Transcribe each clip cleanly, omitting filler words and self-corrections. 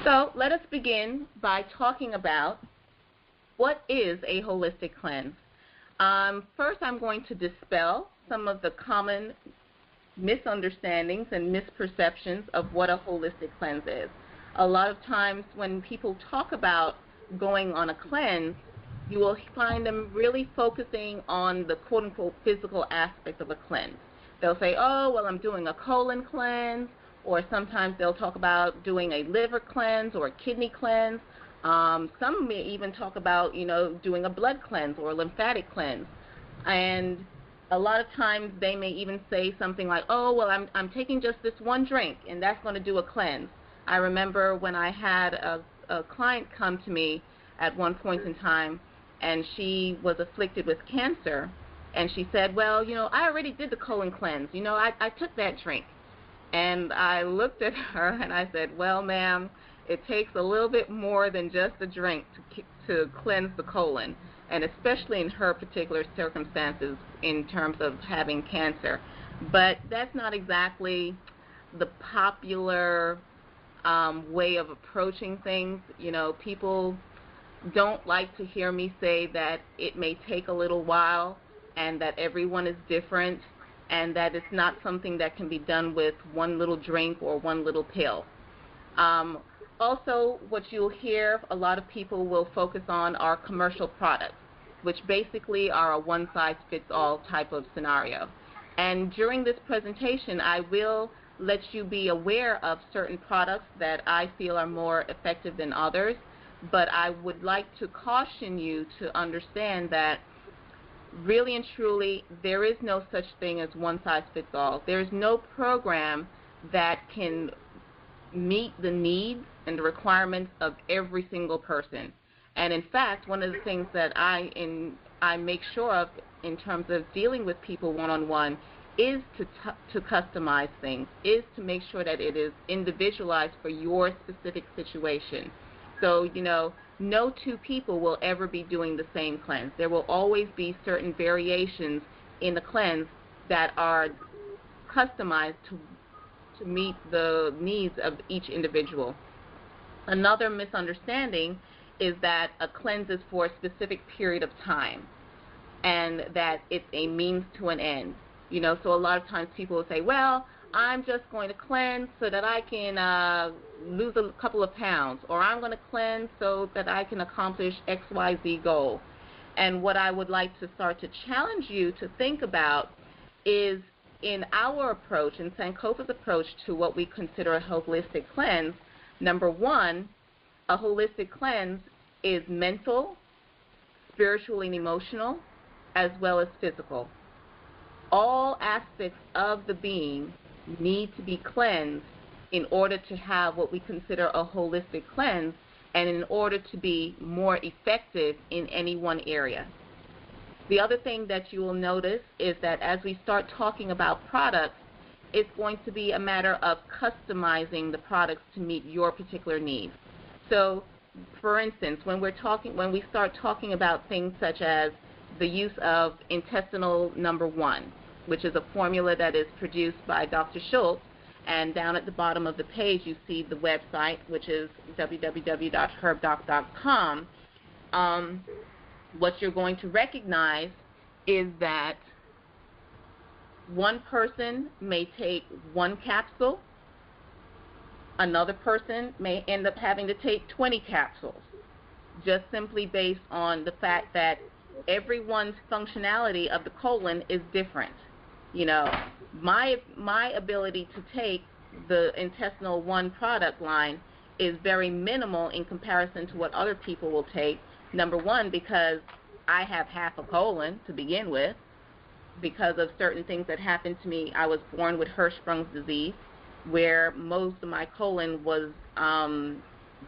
So let us begin by talking about what is a holistic cleanse. First, I'm going to dispel some of the common misunderstandings and misperceptions of what a holistic cleanse is. A lot of times when people talk about going on a cleanse, you will find them really focusing on the quote-unquote physical aspect of a cleanse. They'll say, oh, well, I'm doing a colon cleanse, or sometimes they'll talk about doing a liver cleanse or a kidney cleanse. Some may even talk about, doing a blood cleanse or a lymphatic cleanse. And a lot of times they may even say something like, oh, well, I'm taking just this one drink, and that's going to do a cleanse. I remember when I had a client come to me at one point in time, and she was afflicted with cancer, and she said, well, I already did the colon cleanse. I took that drink. And I looked at her and I said, well, ma'am, it takes a little bit more than just a drink to cleanse the colon, and especially in her particular circumstances in terms of having cancer. But that's not exactly the popular way of approaching things. People don't like to hear me say that it may take a little while and that everyone is different and that it's not something that can be done with one little drink or one little pill. Also, what you'll hear, a lot of people will focus on are commercial products, which basically are a one-size-fits-all type of scenario. And during this presentation, I will let you be aware of certain products that I feel are more effective than others, but I would like to caution you to understand that really and truly, there is no such thing as one size fits all. There is no program that can meet the needs and the requirements of every single person. And in fact, one of the things that I make sure of in terms of dealing with people one-on-one is to customize things, is to make sure that it is individualized for your specific situation. So, no two people will ever be doing the same cleanse. There will always be certain variations in the cleanse that are customized to meet the needs of each individual. Another misunderstanding is that a cleanse is for a specific period of time and that it's a means to an end. So a lot of times people will say, well, I'm just going to cleanse so that I can lose a couple of pounds, or I'm going to cleanse so that I can accomplish XYZ goal. And what I would like to start to challenge you to think about is, in our approach, in Sankofa's approach to what we consider a holistic cleanse, number one, a holistic cleanse is mental, spiritual, and emotional, as well as physical. All aspects of the being need to be cleansed in order to have what we consider a holistic cleanse and in order to be more effective in any one area. The other thing that you will notice is that as we start talking about products, it's going to be a matter of customizing the products to meet your particular needs. So, for instance, when we start talking about things such as the use of intestinal number 1, which is a formula that is produced by Dr. Schultz, and down at the bottom of the page you see the website, which is www.herbdoc.com. What you're going to recognize is that one person may take one capsule, another person may end up having to take 20 capsules, just simply based on the fact that everyone's functionality of the colon is different. My ability to take the intestinal 1 product line is very minimal in comparison to what other people will take. Number one, because I have half a colon to begin with, because of certain things that happened to me. I was born with Hirschsprung's disease, where most of my colon was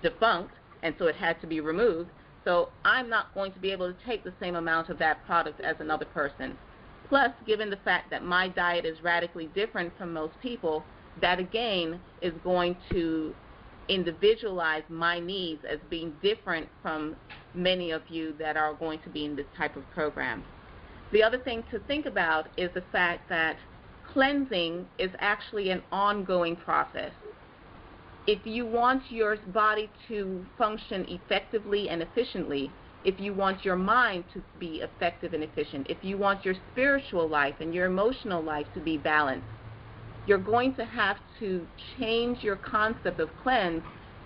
defunct, and so it had to be removed. So I'm not going to be able to take the same amount of that product as another person. Plus, given the fact that my diet is radically different from most people, that again is going to individualize my needs as being different from many of you that are going to be in this type of program. The other thing to think about is the fact that cleansing is actually an ongoing process. If you want your body to function effectively and efficiently, if you want your mind to be effective and efficient, if you want your spiritual life and your emotional life to be balanced, you're going to have to change your concept of cleanse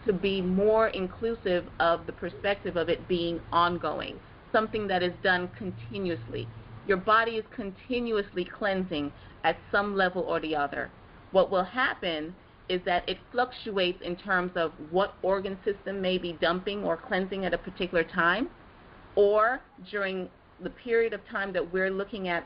to be more inclusive of the perspective of it being ongoing, something that is done continuously. Your body is continuously cleansing at some level or the other. What will happen is that it fluctuates in terms of what organ system may be dumping or cleansing at a particular time, or during the period of time that we're looking at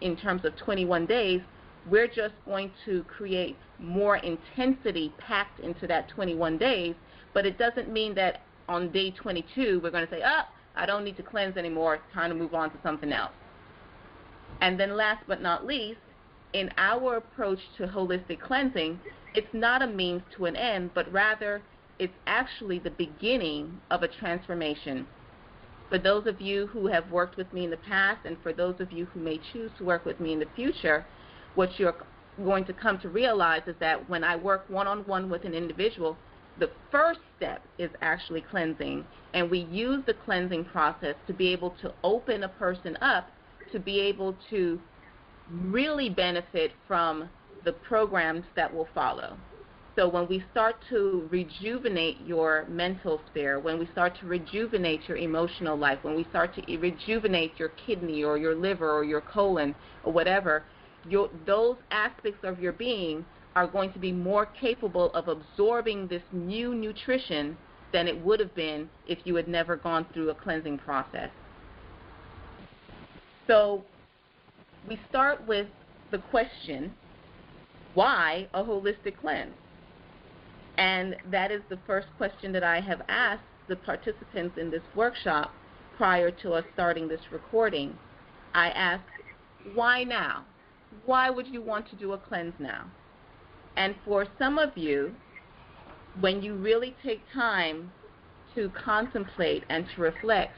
in terms of 21 days, we're just going to create more intensity packed into that 21 days, but it doesn't mean that on day 22 we're going to say, I don't need to cleanse anymore, it's time to move on to something else. And then last but not least, in our approach to holistic cleansing, it's not a means to an end, but rather it's actually the beginning of a transformation. For those of you who have worked with me in the past, and for those of you who may choose to work with me in the future, what you're going to come to realize is that when I work one-on-one with an individual, the first step is actually cleansing, and we use the cleansing process to be able to open a person up to be able to really benefit from the programs that will follow. So when we start to rejuvenate your mental sphere, when we start to rejuvenate your emotional life, when we start to rejuvenate your kidney or your liver or your colon or whatever, those aspects of your being are going to be more capable of absorbing this new nutrition than it would have been if you had never gone through a cleansing process. So we start with the question, why a holistic cleanse? And that is the first question that I have asked the participants in this workshop prior to us starting this recording. I asked, why now? Why would you want to do a cleanse now? And for some of you, when you really take time to contemplate and to reflect,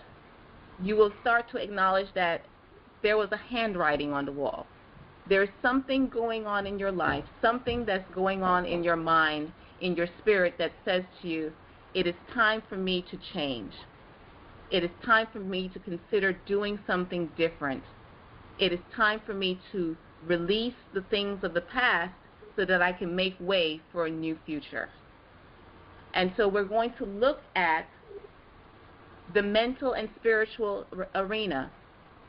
you will start to acknowledge that there was a handwriting on the wall. There's something going on in your life, something that's going on in your mind, in your spirit that says to you, it is time for me to change. It is time for me to consider doing something different. It is time for me to release the things of the past so that I can make way for a new future. And so we're going to look at the mental and spiritual arena.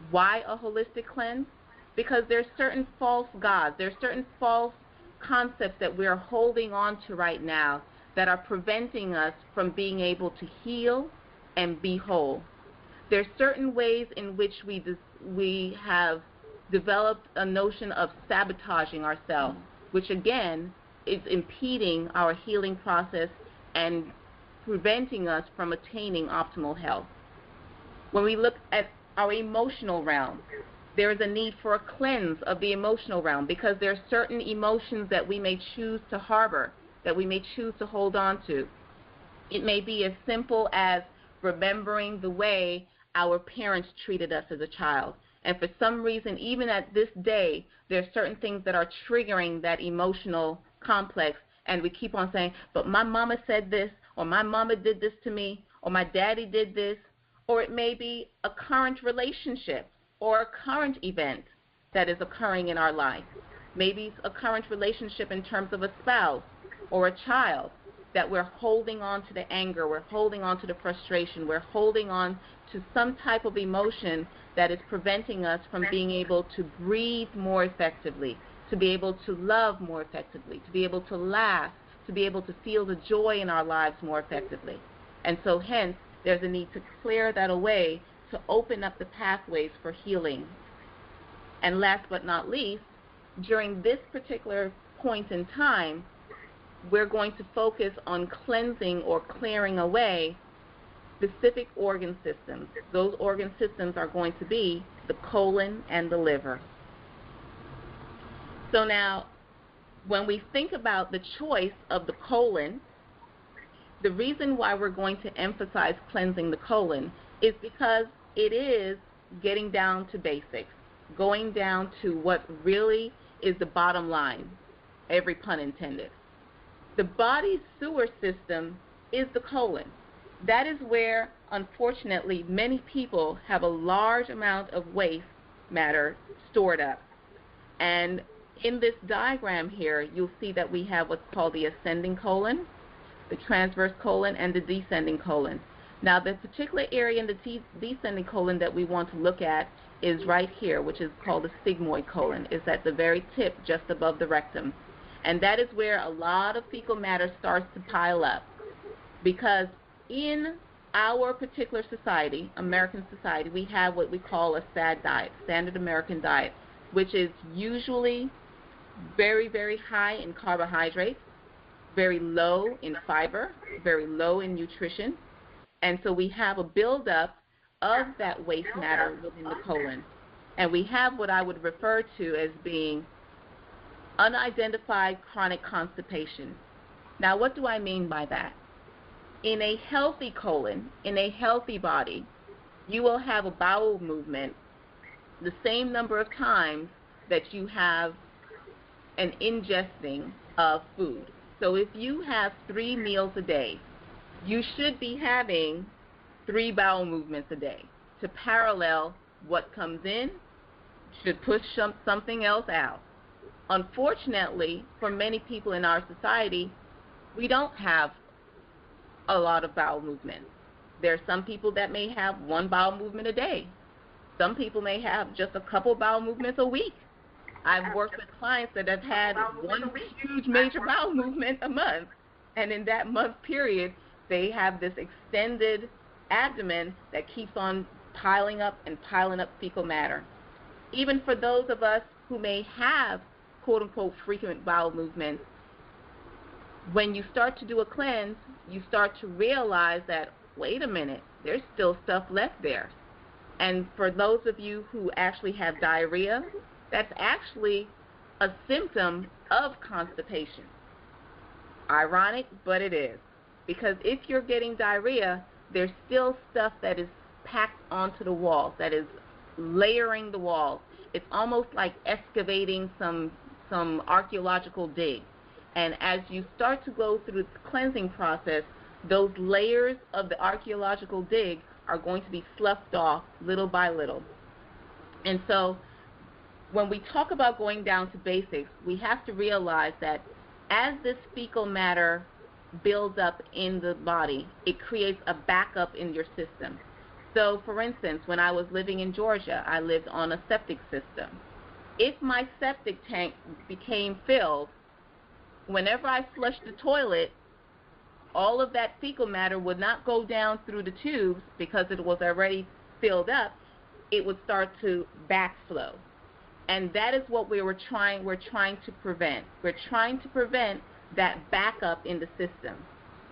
Why a holistic cleanse? Because there's certain false gods, there's certain false concepts that we're holding on to right now that are preventing us from being able to heal and be whole. There's certain ways in which we have developed a notion of sabotaging ourselves, which again is impeding our healing process and preventing us from attaining optimal health. When we look at our emotional realm, there is a need for a cleanse of the emotional realm because there are certain emotions that we may choose to harbor, that we may choose to hold on to. It may be as simple as remembering the way our parents treated us as a child. And for some reason, even at this day, there are certain things that are triggering that emotional complex, and we keep on saying, but my mama said this, or my mama did this to me, or my daddy did this, or it may be a current relationship or a current event that is occurring in our life. Maybe it's a current relationship in terms of a spouse or a child that we're holding on to the anger, we're holding on to the frustration, we're holding on to some type of emotion that is preventing us from being able to breathe more effectively, to be able to love more effectively, to be able to laugh, to be able to feel the joy in our lives more effectively. And so hence, there's a need to clear that away to open up the pathways for healing. And last but not least, during this particular point in time, we're going to focus on cleansing or clearing away specific organ systems. Those organ systems are going to be the colon and the liver. So now, when we think about the choice of the colon, the reason why we're going to emphasize cleansing the colon is because it is getting down to basics, going down to what really is the bottom line, every pun intended. The body's sewer system is the colon. That is where, unfortunately, many people have a large amount of waste matter stored up. And in this diagram here, you'll see that we have what's called the ascending colon, the transverse colon, and the descending colon. Now, the particular area in the descending colon that we want to look at is right here, which is called the sigmoid colon. It's at the very tip, just above the rectum. And that is where a lot of fecal matter starts to pile up. Because in our particular society, American society, we have what we call a SAD diet, Standard American Diet, which is usually very, very high in carbohydrates, very low in fiber, very low in nutrition. And so we have a buildup of that waste matter within the colon. And we have what I would refer to as being unidentified chronic constipation. Now, what do I mean by that? In a healthy colon, in a healthy body, you will have a bowel movement the same number of times that you have an ingesting of food. So if you have 3 meals a day, you should be having 3 bowel movements a day to parallel what comes in, should push something else out. Unfortunately, for many people in our society, we don't have a lot of bowel movement. There are some people that may have 1 bowel movement a day. Some people may have just a couple bowel movements a week. I've worked with clients that have had 1 huge major bowel movement a month, and in that month period, they have this extended abdomen that keeps on piling up and piling up fecal matter. Even for those of us who may have quote-unquote frequent bowel movements, when you start to do a cleanse, you start to realize that, wait a minute, there's still stuff left there. And for those of you who actually have diarrhea, that's actually a symptom of constipation. Ironic, but it is. Because if you're getting diarrhea, there's still stuff that is packed onto the walls, that is layering the walls. It's almost like excavating some archaeological dig. And as you start to go through the cleansing process, those layers of the archaeological dig are going to be sloughed off little by little. And so when we talk about going down to basics, we have to realize that as this fecal matter builds up in the body, it creates a backup in your system. So, for instance, when I was living in Georgia, I lived on a septic system. If my septic tank became filled, whenever I flushed the toilet, all of that fecal matter would not go down through the tubes because it was already filled up. It would start to backflow. And that is what we're trying to prevent. We're trying to prevent that backup in the system.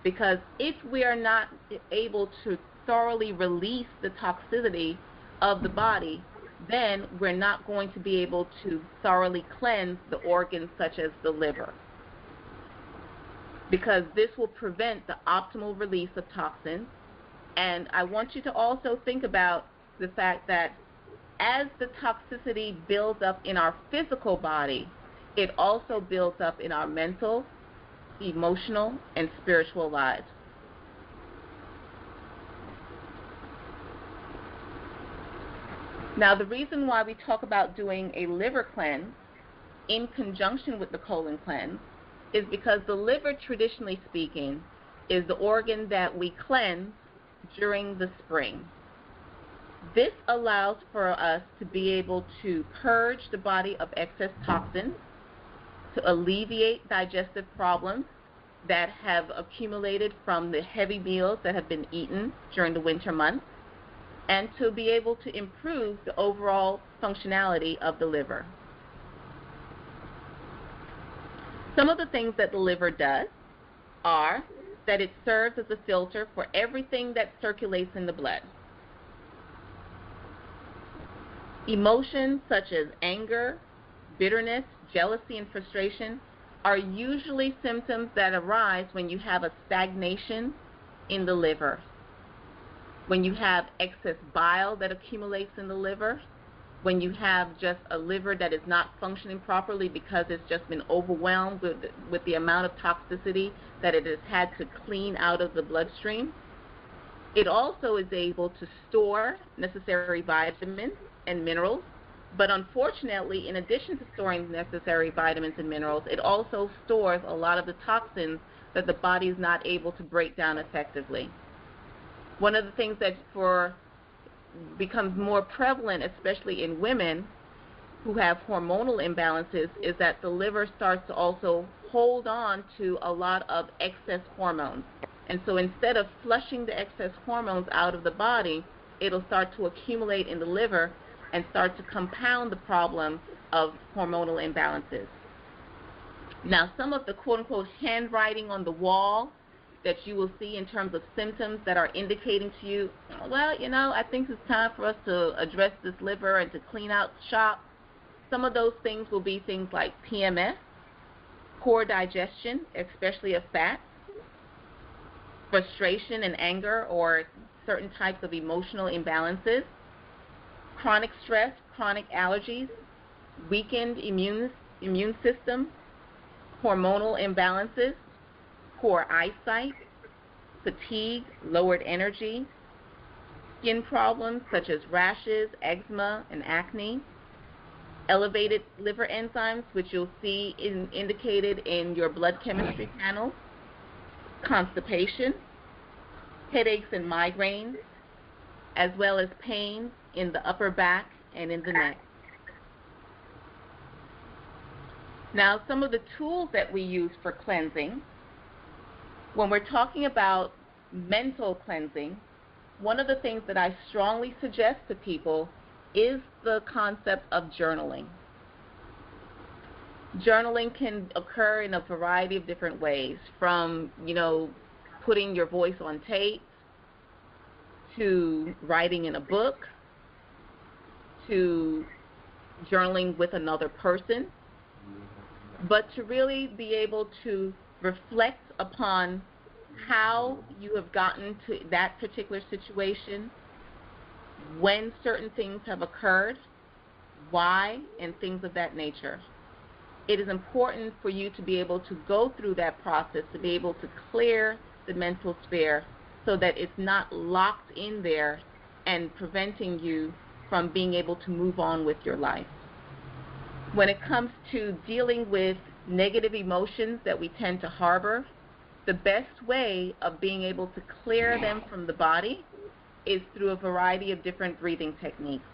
Because if we are not able to thoroughly release the toxicity of the body, then we're not going to be able to thoroughly cleanse the organs such as the liver. Because this will prevent the optimal release of toxins. And I want you to also think about the fact that as the toxicity builds up in our physical body, it also builds up in our mental, emotional, and spiritual lives. Now, the reason why we talk about doing a liver cleanse in conjunction with the colon cleanse is because the liver, traditionally speaking, is the organ that we cleanse during the spring. This allows for us to be able to purge the body of excess toxins, to alleviate digestive problems that have accumulated from the heavy meals that have been eaten during the winter months, and to be able to improve the overall functionality of the liver. Some of the things that the liver does are that it serves as a filter for everything that circulates in the blood. Emotions such as anger, bitterness, jealousy, and frustration are usually symptoms that arise when you have a stagnation in the liver, when you have excess bile that accumulates in the liver, when you have just a liver that is not functioning properly because it's just been overwhelmed with the amount of toxicity that it has had to clean out of the bloodstream. It also is able to store necessary vitamins and minerals, but unfortunately, in addition to storing necessary vitamins and minerals, it also stores a lot of the toxins that the body is not able to break down effectively. One of the things that becomes more prevalent, especially in women who have hormonal imbalances, is that the liver starts to also hold on to a lot of excess hormones. And so instead of flushing the excess hormones out of the body, it'll start to accumulate in the liver and start to compound the problem of hormonal imbalances. Now, some of the quote-unquote handwriting on the wall that you will see in terms of symptoms that are indicating to you, well, you know, I think it's time for us to address this liver and to clean out shop. Some of those things will be things like PMS, poor digestion, especially of fat, frustration and anger or certain types of emotional imbalances, chronic stress, chronic allergies, weakened immune system, hormonal imbalances, poor eyesight, fatigue, lowered energy, skin problems such as rashes, eczema, and acne, elevated liver enzymes, which you'll see indicated in your blood chemistry panels, constipation, headaches and migraines, as well as pain in the upper back and in the neck. Now, some of the tools that we use for cleansing, when we're talking about mental cleansing, one of the things that I strongly suggest to people is the concept of journaling. Journaling can occur in a variety of different ways, from, you know, putting your voice on tape, to writing in a book, to journaling with another person, but to really be able to reflect upon how you have gotten to that particular situation, when certain things have occurred, why, and things of that nature. It is important for you to be able to go through that process, to be able to clear the mental sphere so that it's not locked in there and preventing you from being able to move on with your life. When it comes to dealing with negative emotions that we tend to harbor, the best way of being able to clear them from the body is through a variety of different breathing techniques.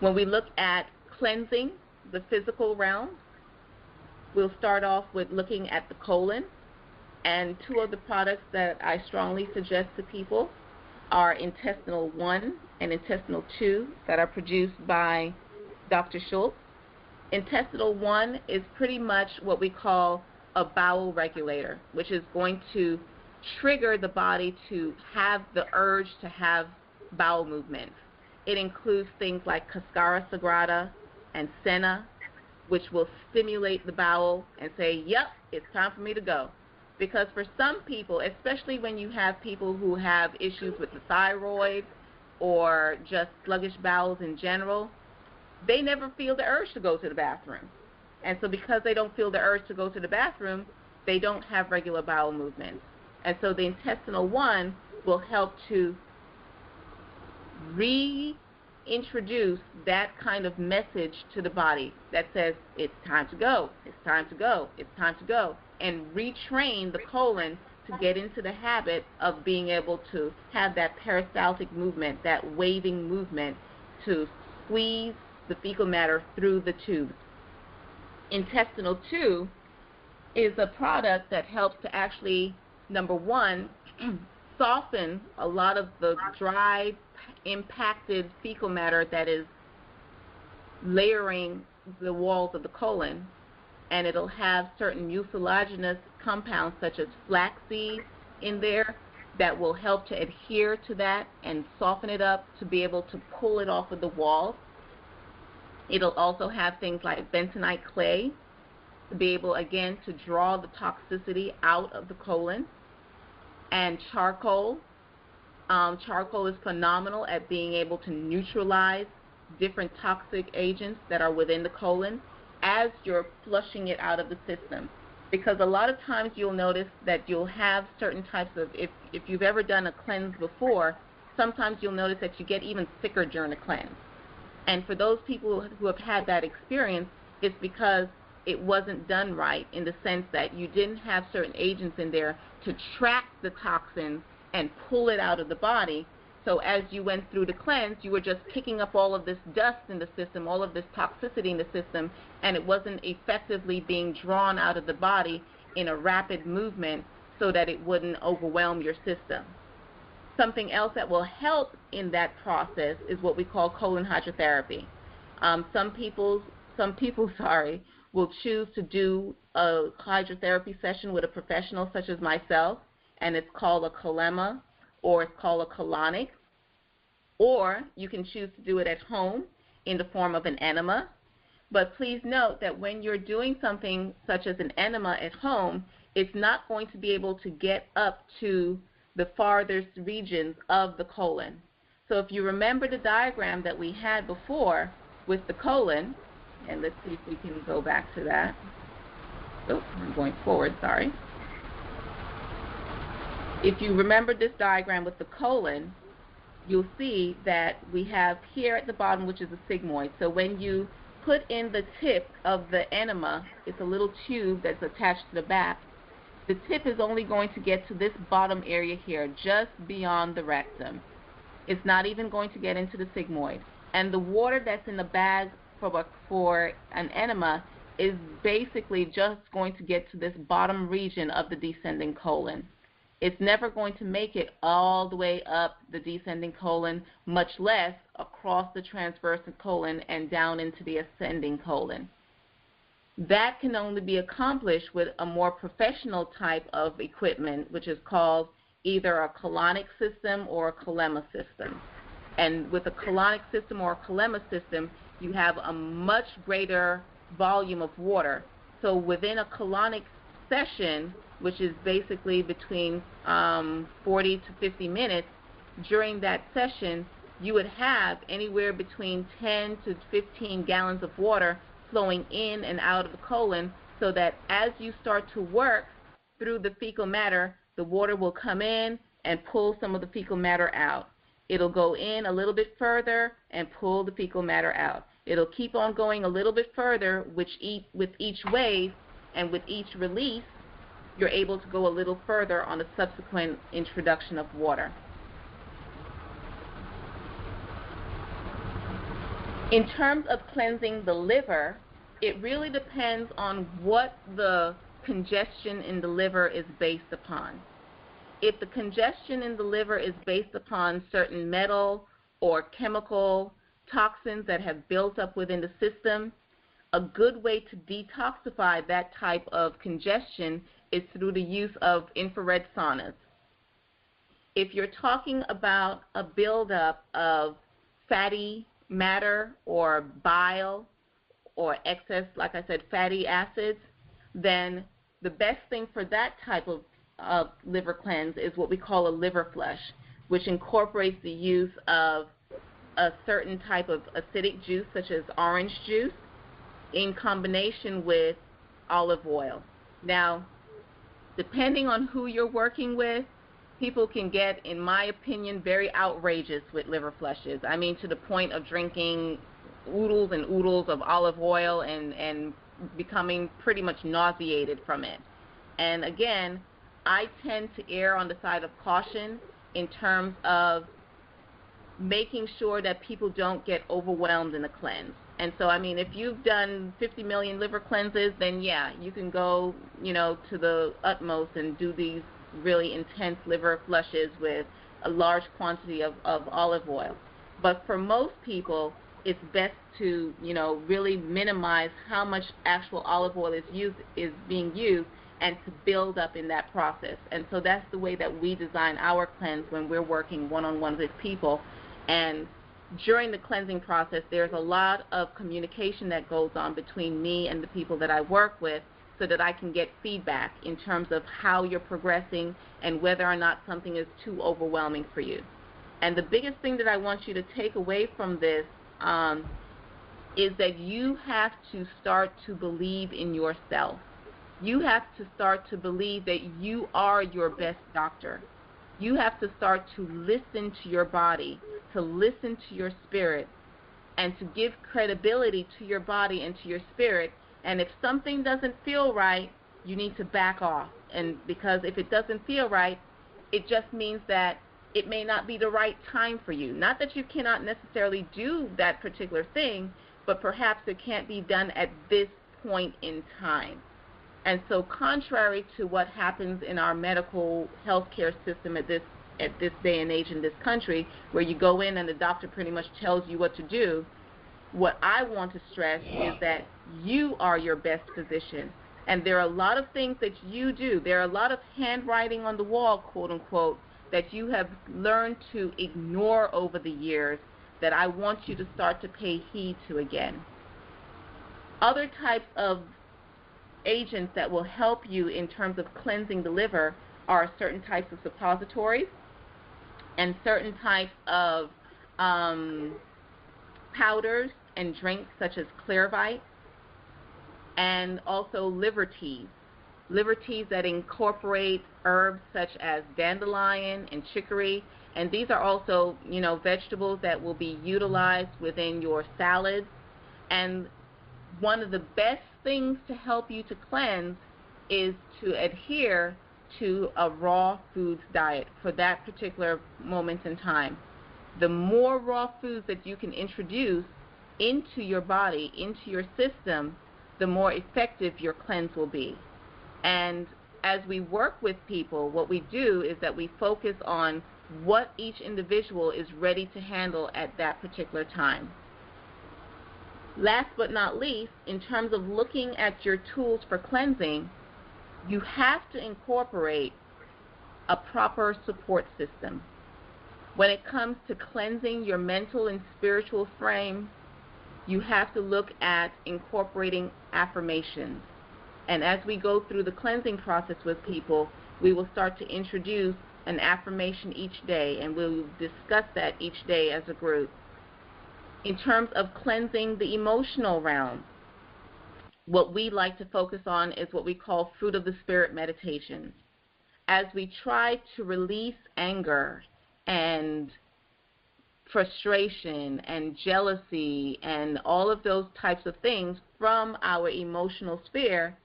When we look at cleansing the physical realm, we'll start off with looking at the colon, and two of the products that I strongly suggest to people are intestinal 1 and intestinal 2 that are produced by Dr. Schultz. Intestinal 1 is pretty much what we call a bowel regulator, which is going to trigger the body to have the urge to have bowel movement. It includes things like Cascara Sagrada and Senna, which will stimulate the bowel and say, yep, it's time for me to go. Because for some people, especially when you have people who have issues with the thyroid or just sluggish bowels in general, they never feel the urge to go to the bathroom. And so because they don't feel the urge to go to the bathroom, they don't have regular bowel movements. And so the intestinal 1 will help to reintroduce that kind of message to the body that says, it's time to go, it's time to go, it's time to go, and retrain the colon to get into the habit of being able to have that peristaltic movement, that waving movement, to squeeze the fecal matter through the tubes. Intestinal 2 is a product that helps to actually, number one, soften a lot of the dry, impacted fecal matter that is layering the walls of the colon, and it'll have certain mucilaginous compounds such as flaxseed in there that will help to adhere to that and soften it up to be able to pull it off of the walls. It'll also have things like bentonite clay to be able, again, to draw the toxicity out of the colon. And charcoal. Charcoal is phenomenal at being able to neutralize different toxic agents that are within the colon as you're flushing it out of the system. Because a lot of times you'll notice that you'll have certain types of, if you've ever done a cleanse before, sometimes you'll notice that you get even sicker during a cleanse. And for those people who have had that experience, it's because it wasn't done right, in the sense that you didn't have certain agents in there to trap the toxins and pull it out of the body. So as you went through the cleanse, you were just picking up all of this dust in the system, all of this toxicity in the system, and it wasn't effectively being drawn out of the body in a rapid movement so that it wouldn't overwhelm your system. Something else that will help in that process is what we call colon hydrotherapy. Some people will choose to do a hydrotherapy session with a professional such as myself, and it's called a colema, or it's called a colonic. Or you can choose to do it at home in the form of an enema. But please note that when you're doing something such as an enema at home, it's not going to be able to get up to the farthest regions of the colon. So if you remember the diagram that we had before with the colon, and let's see if we can go back to that. Oh, I'm going forward, sorry. If you remember this diagram with the colon, you'll see that we have here at the bottom, which is a sigmoid. So when you put in the tip of the enema, it's a little tube that's attached to the back. The tip is only going to get to this bottom area here, just beyond the rectum. It's not even going to get into the sigmoid. And the water that's in the bag for an enema is basically just going to get to this bottom region of the descending colon. It's never going to make it all the way up the descending colon, much less across the transverse colon and down into the ascending colon. That can only be accomplished with a more professional type of equipment, which is called either a colonic system or a colema system. And with a colonic system or a colema system, you have a much greater volume of water. So within a colonic session, which is basically between 40 to 50 minutes, during that session, you would have anywhere between 10 to 15 gallons of water flowing in and out of the colon, so that as you start to work through the fecal matter, the water will come in and pull some of the fecal matter out. It'll go in a little bit further and pull the fecal matter out. It'll keep on going a little bit further, with each wave and with each release, you're able to go a little further on the subsequent introduction of water. In terms of cleansing the liver, it really depends on what the congestion in the liver is based upon. If the congestion in the liver is based upon certain metal or chemical toxins that have built up within the system, a good way to detoxify that type of congestion is through the use of infrared saunas. If you're talking about a buildup of fatty matter or bile or excess, like I said, fatty acids, then the best thing for that type of liver cleanse is what we call a liver flush, which incorporates the use of a certain type of acidic juice, such as orange juice, in combination with olive oil. Now, depending on who you're working with, people can get, in my opinion, very outrageous with liver flushes. I mean, to the point of drinking oodles and oodles of olive oil and becoming pretty much nauseated from it. And again, I tend to err on the side of caution in terms of making sure that people don't get overwhelmed in the cleanse. And so, I mean, if you've done 50 million liver cleanses, then yeah, you can go, to the utmost and do these really intense liver flushes with a large quantity of olive oil. But for most people, it's best to, really minimize how much actual olive oil is being used, and to build up in that process. And so that's the way that we design our cleanse when we're working one-on-one with people. And during the cleansing process, there's a lot of communication that goes on between me and the people that I work with, so that I can get feedback in terms of how you're progressing and whether or not something is too overwhelming for you. And the biggest thing that I want you to take away from this um, is that you have to start to believe in yourself. You have to start to believe that you are your best doctor. You have to start to listen to your body, to listen to your spirit, and to give credibility to your body and to your spirit. And if something doesn't feel right, you need to back off. And because if it doesn't feel right, it just means that it may not be the right time for you. Not that you cannot necessarily do that particular thing, but perhaps it can't be done at this point in time. And so contrary to what happens in our medical healthcare system at this day and age in this country, where you go in and the doctor pretty much tells you what to do, what I want to stress is that you are your best physician. And there are a lot of things that you do. There are a lot of handwriting on the wall, quote unquote, that you have learned to ignore over the years that I want you to start to pay heed to again. Other types of agents that will help you in terms of cleansing the liver are certain types of suppositories and certain types of powders and drinks such as Clearvite, and also liver teas that incorporate herbs such as dandelion and chicory. And these are also, vegetables that will be utilized within your salads. And one of the best things to help you to cleanse is to adhere to a raw foods diet for that particular moment in time. The more raw foods that you can introduce into your body, into your system, the more effective your cleanse will be. And as we work with people, what we do is that we focus on what each individual is ready to handle at that particular time. Last but not least, in terms of looking at your tools for cleansing, you have to incorporate a proper support system. When it comes to cleansing your mental and spiritual frame, you have to look at incorporating affirmations. And as we go through the cleansing process with people, we will start to introduce an affirmation each day, and we'll discuss that each day as a group. In terms of cleansing the emotional realm, what we like to focus on is what we call fruit of the spirit meditations. As we try to release anger and frustration and jealousy and all of those types of things from our emotional sphere,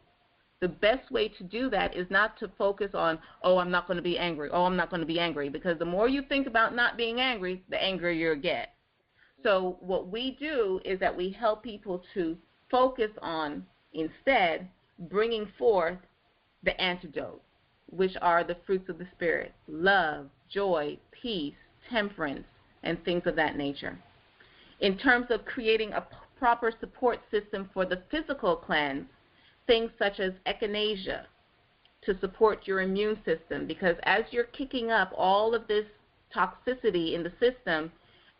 the best way to do that is not to focus on, oh, I'm not going to be angry, oh, I'm not going to be angry, because the more you think about not being angry, the angrier you'll get. So what we do is that we help people to focus on, instead, bringing forth the antidote, which are the fruits of the Spirit: love, joy, peace, temperance, and things of that nature. In terms of creating a proper support system for the physical cleanse, things such as echinacea to support your immune system, because as you're kicking up all of this toxicity in the system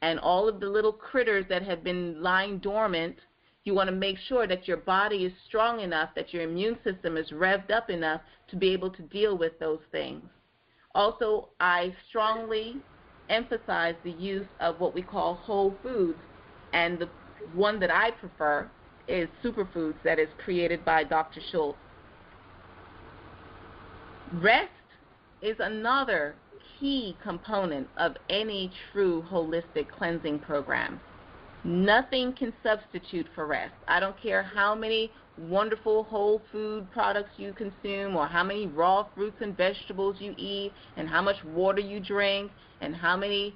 and all of the little critters that have been lying dormant, you want to make sure that your body is strong enough, that your immune system is revved up enough to be able to deal with those things. Also, I strongly emphasize the use of what we call whole foods, and the one that I prefer is superfoods that is created by Dr. Schultz. Rest is another key component of any true holistic cleansing program. Nothing can substitute for rest. I don't care how many wonderful whole food products you consume, or how many raw fruits and vegetables you eat, and how much water you drink, and how many,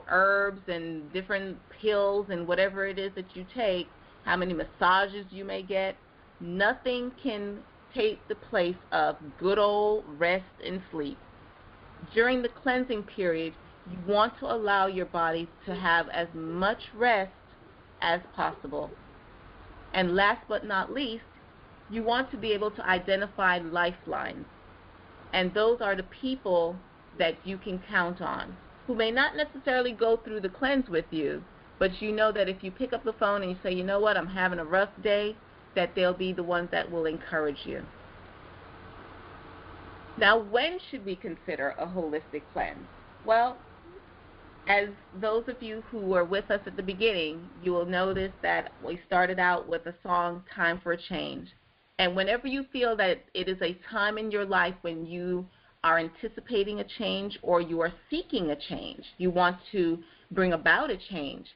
herbs and different pills and whatever it is that you take, how many massages you may get. Nothing can take the place of good old rest and sleep. During the cleansing period, you want to allow your body to have as much rest as possible. And last but not least, you want to be able to identify lifelines. And those are the people that you can count on, who may not necessarily go through the cleanse with you, but you know that if you pick up the phone and you say, you know what, I'm having a rough day, that they'll be the ones that will encourage you. Now, when should we consider a holistic cleanse? Well, As those of you who were with us at the beginning, you will notice that we started out with the song Time for a Change. And whenever you feel that it is a time in your life when you are anticipating a change or you are seeking a change, you want to bring about a change,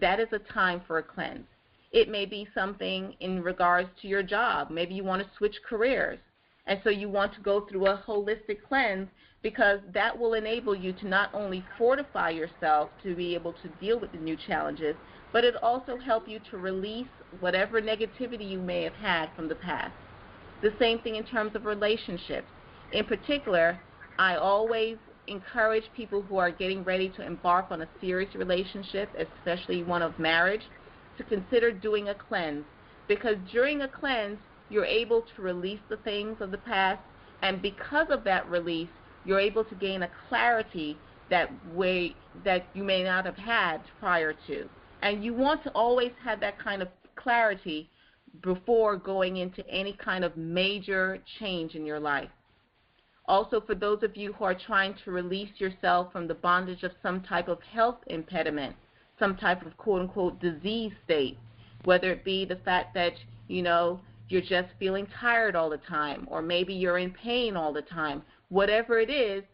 that is a time for a cleanse. It may be something in regards to your job. Maybe you want to switch careers. And so you want to go through a holistic cleanse because that will enable you to not only fortify yourself to be able to deal with the new challenges, but it also help you to release whatever negativity you may have had from the past. The same thing in terms of relationships. In particular, I always encourage people who are getting ready to embark on a serious relationship, especially one of marriage, to consider doing a cleanse, because during a cleanse, you're able to release the things of the past, and because of that release, you're able to gain a clarity that you may not have had prior to. And you want to always have that kind of clarity before going into any kind of major change in your life. Also, for those of you who are trying to release yourself from the bondage of some type of health impediment, some type of quote-unquote disease state, whether it be the fact that, you're just feeling tired all the time, or maybe you're in pain all the time. Whatever it is,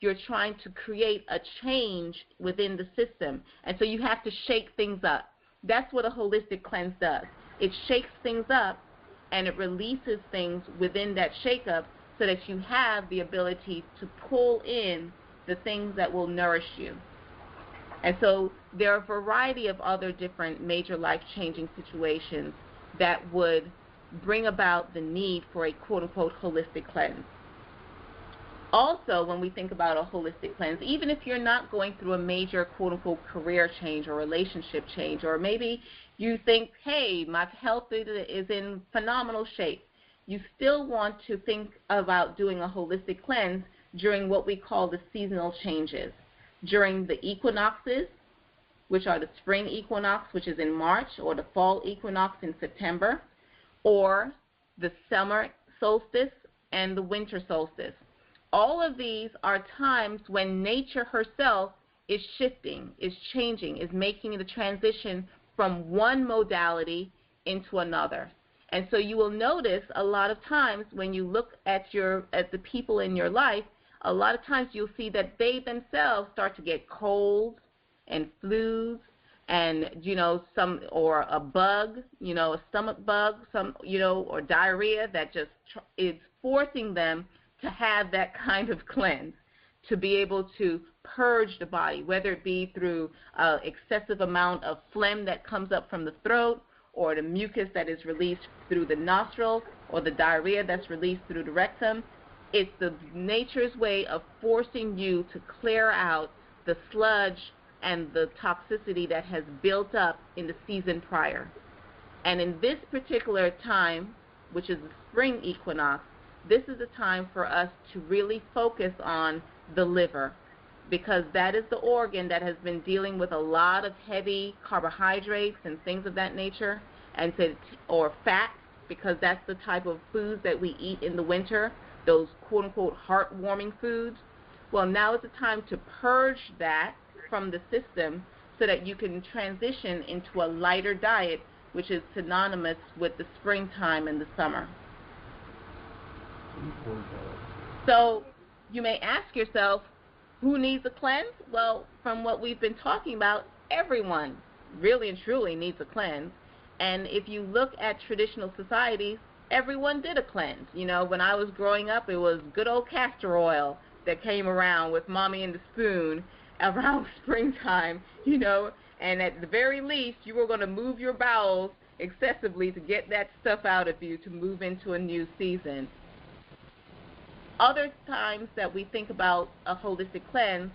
you're trying to create a change within the system, and so you have to shake things up. That's what a holistic cleanse does. It shakes things up, and it releases things within that shake-up so that you have the ability to pull in the things that will nourish you. And so there are a variety of other different major life-changing situations that would bring about the need for a quote-unquote holistic cleanse. Also, when we think about a holistic cleanse, even if you're not going through a major quote-unquote career change or relationship change, or maybe you think, hey, my health is in phenomenal shape, you still want to think about doing a holistic cleanse during what we call the seasonal changes. During the equinoxes, which are the spring equinox, which is in March, or the fall equinox in September, or the summer solstice and the winter solstice. All of these are times when nature herself is shifting, is changing, is making the transition from one modality into another. And so you will notice a lot of times when you look at the people in your life, a lot of times you'll see that they themselves start to get colds and flus and, or a bug, a stomach bug, or diarrhea that just is forcing them to have that kind of cleanse, to be able to purge the body, whether it be through excessive amount of phlegm that comes up from the throat, or the mucus that is released through the nostrils, or the diarrhea that's released through the rectum. It's the nature's way of forcing you to clear out the sludge and the toxicity that has built up in the season prior. And in this particular time, which is the spring equinox, this is a time for us to really focus on the liver, because that is the organ that has been dealing with a lot of heavy carbohydrates and things of that nature, or fat, because that's the type of foods that we eat in the winter, those quote-unquote heartwarming foods. Well, now is the time to purge that from the system so that you can transition into a lighter diet, which is synonymous with the springtime and the summer. So you may ask yourself, who needs a cleanse? Well, from what we've been talking about, everyone really and truly needs a cleanse. And if you look at traditional societies, everyone did a cleanse. When I was growing up, it was good old castor oil that came around with Mommy and the spoon around springtime, and at the very least, you were going to move your bowels excessively to get that stuff out of you to move into a new season. Other times that we think about a holistic cleanse,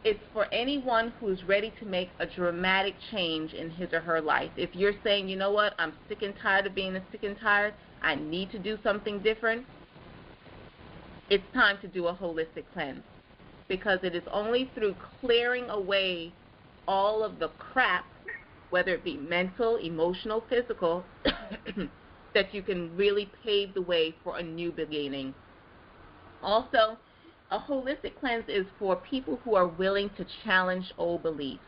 it's for anyone who's ready to make a dramatic change in his or her life. If you're saying, you know what, I'm sick and tired of being sick and tired, I need to do something different, it's time to do a holistic cleanse, because it is only through clearing away all of the crap, whether it be mental, emotional, physical, that you can really pave the way for a new beginning. Also, A holistic cleanse is for people who are willing to challenge old beliefs,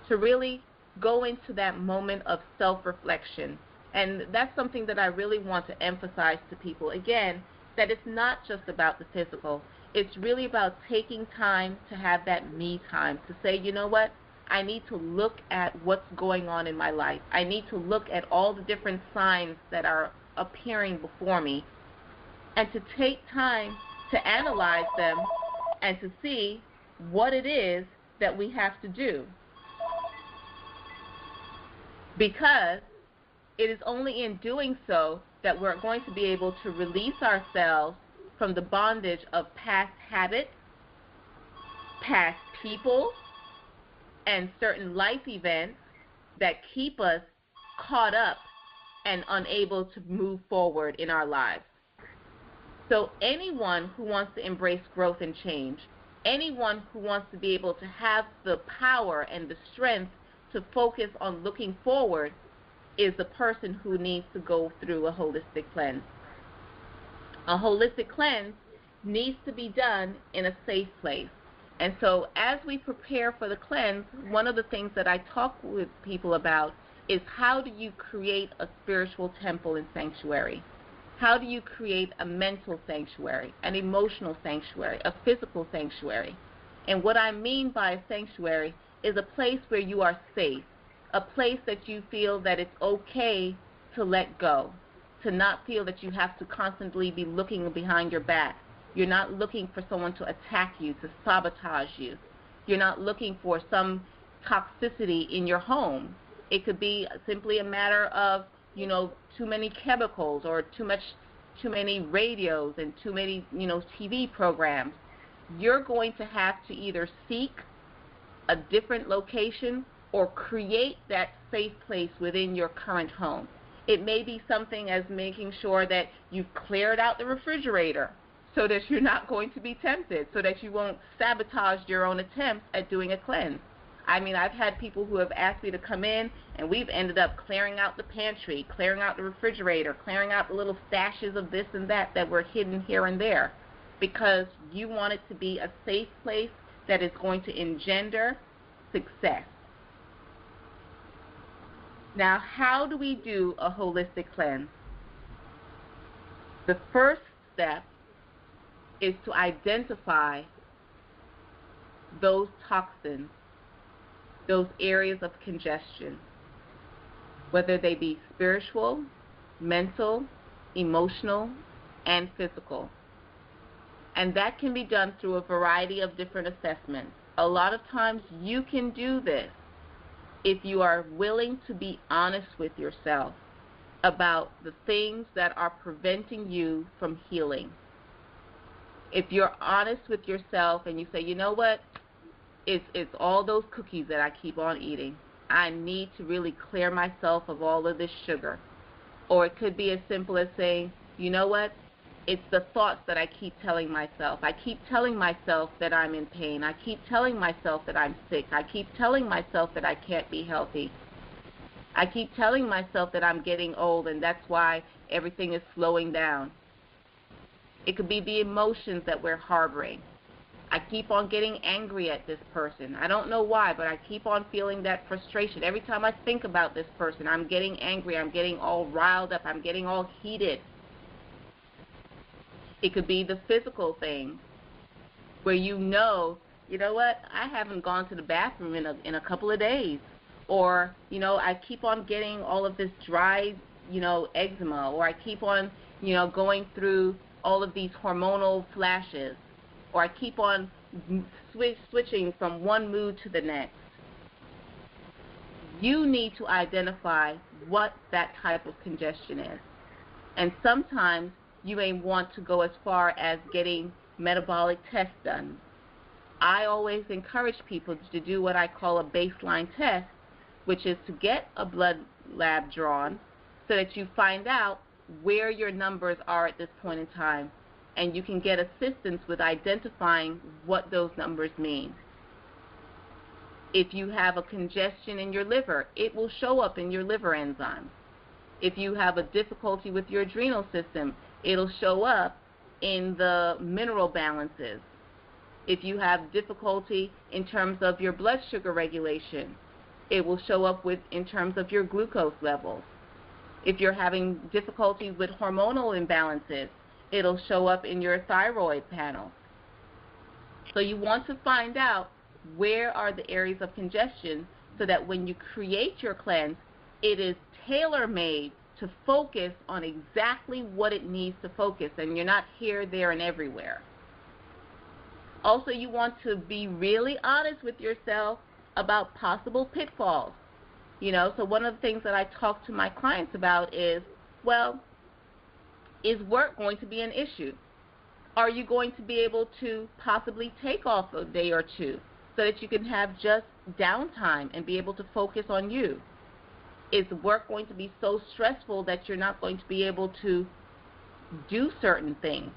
to really go into that moment of self-reflection. And that's something that I really want to emphasize to people. Again, that it's not just about the physical. It's really about taking time to have that me time, to say, you know what, I need to look at what's going on in my life. I need to look at all the different signs that are appearing before me, and to take time to analyze them and to see what it is that we have to do. Because it is only in doing so that we're going to be able to release ourselves from the bondage of past habits, past people, and certain life events that keep us caught up and unable to move forward in our lives. So anyone who wants to embrace growth and change, anyone who wants to be able to have the power and the strength to focus on looking forward, is the person who needs to go through a holistic cleanse. A holistic cleanse needs to be done in a safe place. And so as we prepare for the cleanse, one of the things that I talk with people about is how do you create a spiritual temple and sanctuary? How do you create a mental sanctuary, an emotional sanctuary, a physical sanctuary? And what I mean by a sanctuary is a place where you are safe, a place that you feel that it's okay to let go, to not feel that you have to constantly be looking behind your back. You're not looking for someone to attack you, to sabotage you. You're not looking for some toxicity in your home. It could be simply a matter of, too many chemicals or too many radios and too many, TV programs. You're going to have to either seek a different location or create that safe place within your current home. It may be something as making sure that you've cleared out the refrigerator so that you're not going to be tempted, so that you won't sabotage your own attempts at doing a cleanse. I mean, I've had people who have asked me to come in, and we've ended up clearing out the pantry, clearing out the refrigerator, clearing out the little stashes of this and that were hidden here and there, because you want it to be a safe place that is going to engender success. Now, how do we do a holistic cleanse? The first step is to identify those toxins, those areas of congestion, whether they be spiritual, mental, emotional, and physical. And that can be done through a variety of different assessments. A lot of times you can do this if you are willing to be honest with yourself about the things that are preventing you from healing. If you're honest with yourself and you say, you know what, it's all those cookies that I keep on eating. I need to really clear myself of all of this sugar. Or it could be as simple as saying, you know what, it's the thoughts that I keep telling myself. I keep telling myself that I'm in pain. I keep telling myself that I'm sick. I keep telling myself that I can't be healthy. I keep telling myself that I'm getting old and that's why everything is slowing down. It could be the emotions that we're harboring. I keep on getting angry at this person. I don't know why, but I keep on feeling that frustration. Every time I think about this person, I'm getting angry. I'm getting all riled up. I'm getting all heated. It could be the physical thing where you know what, I haven't gone to the bathroom in a couple of days. Or, I keep on getting all of this dry, eczema. Or I keep on, going through all of these hormonal flashes. Or I keep on switching from one mood to the next. You need to identify what that type of congestion is. And sometimes you may want to go as far as getting metabolic tests done. I always encourage people to do what I call a baseline test, which is to get a blood lab drawn so that you find out where your numbers are at this point in time, and you can get assistance with identifying what those numbers mean. If you have a congestion in your liver, it will show up in your liver enzymes. If you have a difficulty with your adrenal system, it'll show up in the mineral balances. If you have difficulty in terms of your blood sugar regulation, it will show up in terms of your glucose levels. If you're having difficulties with hormonal imbalances, it'll show up in your thyroid panel. So you want to find out where are the areas of congestion so that when you create your cleanse, it is tailor-made to focus on exactly what it needs to focus, and you're not here, there, and everywhere. Also, you want to be really honest with yourself about possible pitfalls. So one of the things that I talk to my clients about is, well, is work going to be an issue? Are you going to be able to possibly take off a day or two so that you can have just downtime and be able to focus on you? Is work going to be so stressful that you're not going to be able to do certain things?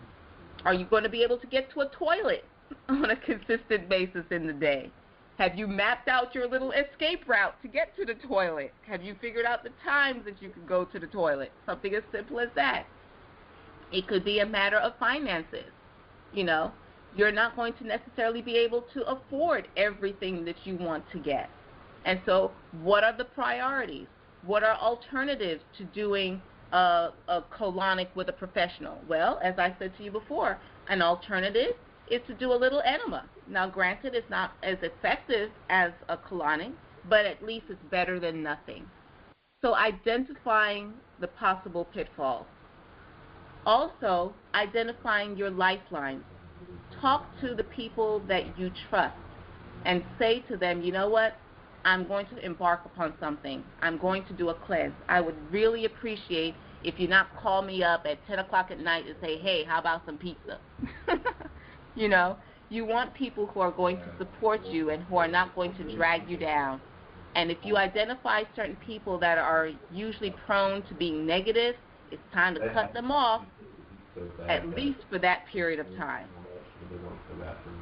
Are you going to be able to get to a toilet on a consistent basis in the day? Have you mapped out your little escape route to get to the toilet? Have you figured out the times that you can go to the toilet? Something as simple as that. It could be a matter of finances. You're not going to necessarily be able to afford everything that you want to get. And so what are the priorities? What are alternatives to doing a colonic with a professional? Well, as I said to you before, an alternative is to do a little enema. Now, granted, it's not as effective as a colonic, but at least it's better than nothing. So identifying the possible pitfalls. Also, identifying your lifelines. Talk to the people that you trust and say to them, you know what, I'm going to embark upon something. I'm going to do a cleanse. I would really appreciate if you not call me up at 10 o'clock at night and say, hey, how about some pizza? You want people who are going to support you and who are not going to drag you down. And if you identify certain people that are usually prone to being negative, it's time to cut them off, at least for that period of time.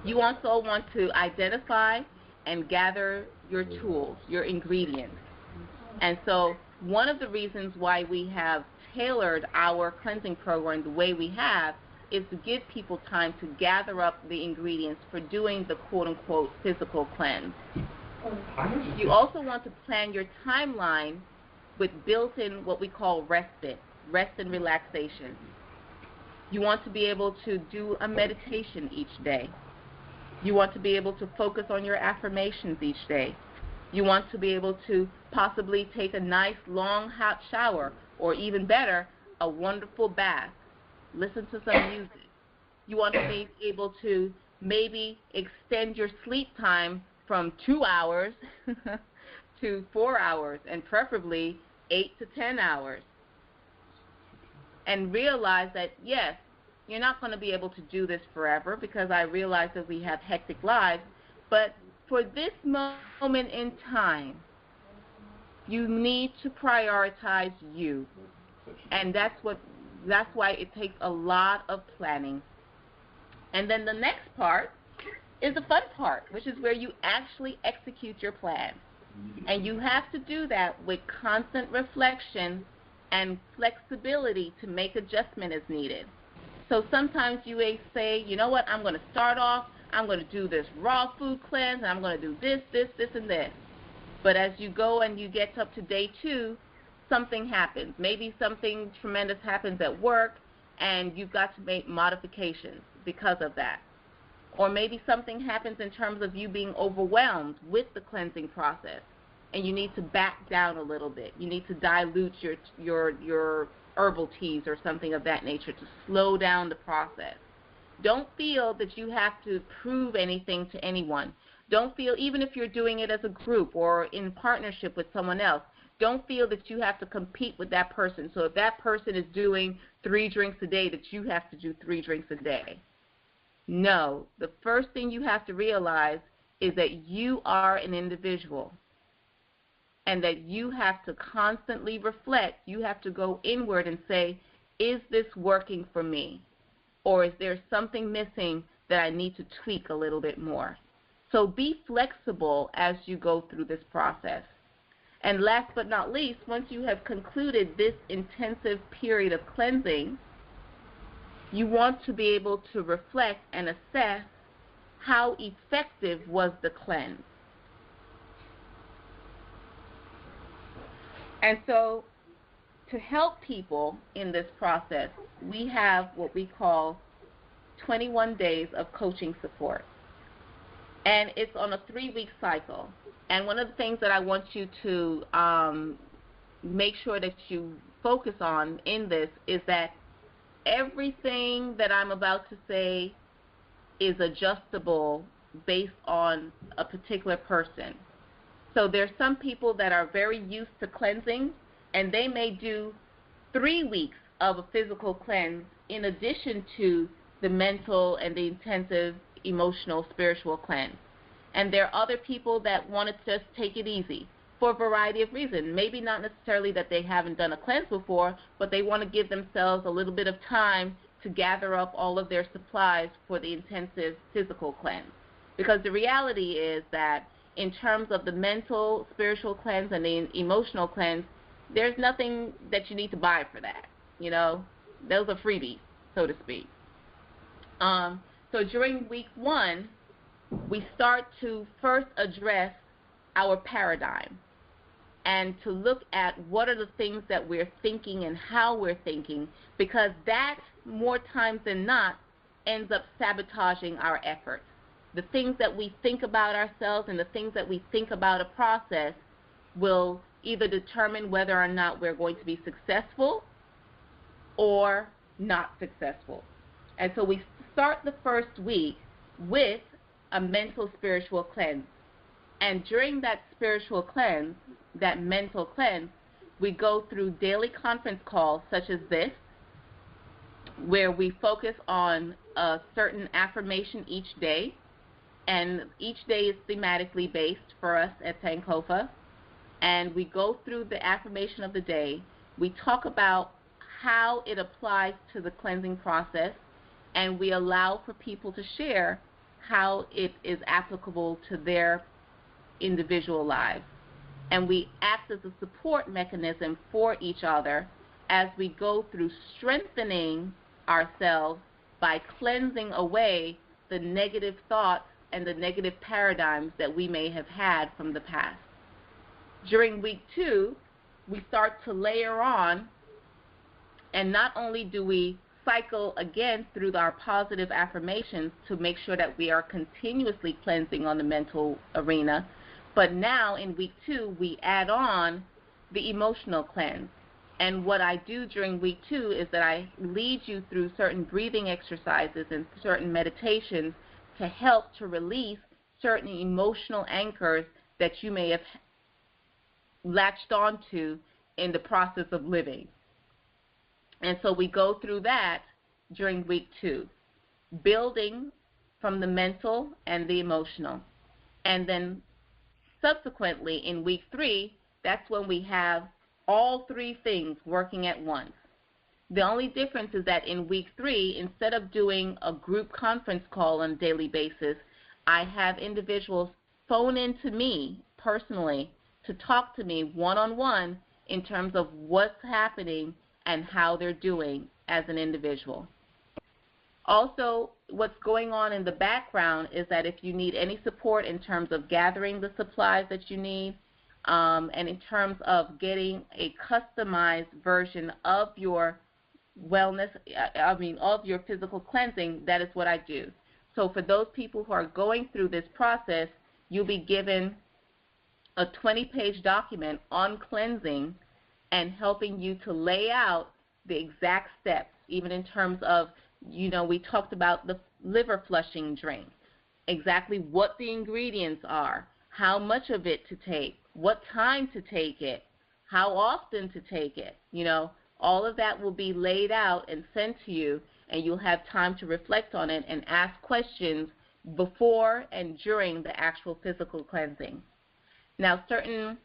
You also want to identify and gather your tools, your ingredients. And so one of the reasons why we have tailored our cleansing program the way we have is to give people time to gather up the ingredients for doing the quote-unquote physical cleanse. You also want to plan your timeline with built-in what we call respite, rest and relaxation. You want to be able to do a meditation each day. You want to be able to focus on your affirmations each day. You want to be able to possibly take a nice, long, hot shower, or even better, a wonderful bath. Listen to some music. You want to be able to maybe extend your sleep time from 2 hours to 4 hours, and preferably 8 to 10 hours. And realize that, yes, you're not going to be able to do this forever, because I realize that we have hectic lives, but for this moment in time, you need to prioritize you. And that's why it takes a lot of planning. And then the next part is the fun part, which is where you actually execute your plan. And you have to do that with constant reflection and flexibility to make adjustment as needed. So sometimes you may say, you know what, I'm going to start off, I'm going to do this raw food cleanse, and I'm going to do this, this, this, and this. But as you go and you get up to day 2, something happens. Maybe something tremendous happens at work, and you've got to make modifications because of that. Or maybe something happens in terms of you being overwhelmed with the cleansing process, and you need to back down a little bit. You need to dilute your herbal teas or something of that nature to slow down the process. Don't feel that you have to prove anything to anyone. Don't feel, even if you're doing it as a group or in partnership with someone else, don't feel that you have to compete with that person. So if that person is doing 3 drinks a day, that you have to do 3 drinks a day. No, the first thing you have to realize is that you are an individual, and that you have to constantly reflect. You have to go inward and say, is this working for me? Or is there something missing that I need to tweak a little bit more? So be flexible as you go through this process. And last but not least, once you have concluded this intensive period of cleansing, you want to be able to reflect and assess how effective was the cleanse. And so to help people in this process, we have what we call 21 days of coaching support. And it's on a 3-week cycle. And one of the things that I want you to make sure that you focus on in this is that everything that I'm about to say is adjustable based on a particular person. So there's some people that are very used to cleansing, and they may do 3 weeks of a physical cleanse in addition to the mental and the intensive emotional, spiritual cleanse. And there are other people that want to just take it easy for a variety of reasons. Maybe not necessarily that they haven't done a cleanse before, but they want to give themselves a little bit of time to gather up all of their supplies for the intensive physical cleanse. Because the reality is that in terms of the mental, spiritual cleanse and the emotional cleanse, there's nothing that you need to buy for that. You know, those are freebies, so to speak. So during week 1, we start to first address our paradigm and to look at what are the things that we're thinking and how we're thinking, because that, more times than not, ends up sabotaging our efforts. The things that we think about ourselves and the things that we think about a process will either determine whether or not we're going to be successful or not successful. And so we start the first week with a mental spiritual cleanse. And during that spiritual cleanse, that mental cleanse, we go through daily conference calls such as this, where we focus on a certain affirmation each day. And each day is thematically based for us at Sankofa. And we go through the affirmation of the day. We talk about how it applies to the cleansing process, and we allow for people to share how it is applicable to their individual lives. And we act as a support mechanism for each other as we go through strengthening ourselves by cleansing away the negative thoughts and the negative paradigms that we may have had from the past. During week 2, we start to layer on, and not only do we cycle again through our positive affirmations to make sure that we are continuously cleansing on the mental arena, but now in week 2 we add on the emotional cleanse. And what I do during week 2 is that I lead you through certain breathing exercises and certain meditations to help to release certain emotional anchors that you may have latched onto in the process of living. And so we go through that during week 2, building from the mental and the emotional. And then subsequently in week 3, that's when we have all 3 things working at once. The only difference is that in week 3, instead of doing a group conference call on a daily basis, I have individuals phone in to me personally to talk to me one-on-one in terms of what's happening and how they're doing as an individual. Also, what's going on in the background is that if you need any support in terms of gathering the supplies that you need, and in terms of getting a customized version of your wellness, of your physical cleansing, that is what I do. So for those people who are going through this process, you'll be given a 20-page document on cleansing and helping you to lay out the exact steps, even in terms of, we talked about the liver flushing drink, exactly what the ingredients are, how much of it to take, what time to take it, how often to take it. All of that will be laid out and sent to you, and you'll have time to reflect on it and ask questions before and during the actual physical cleansing. Now, certain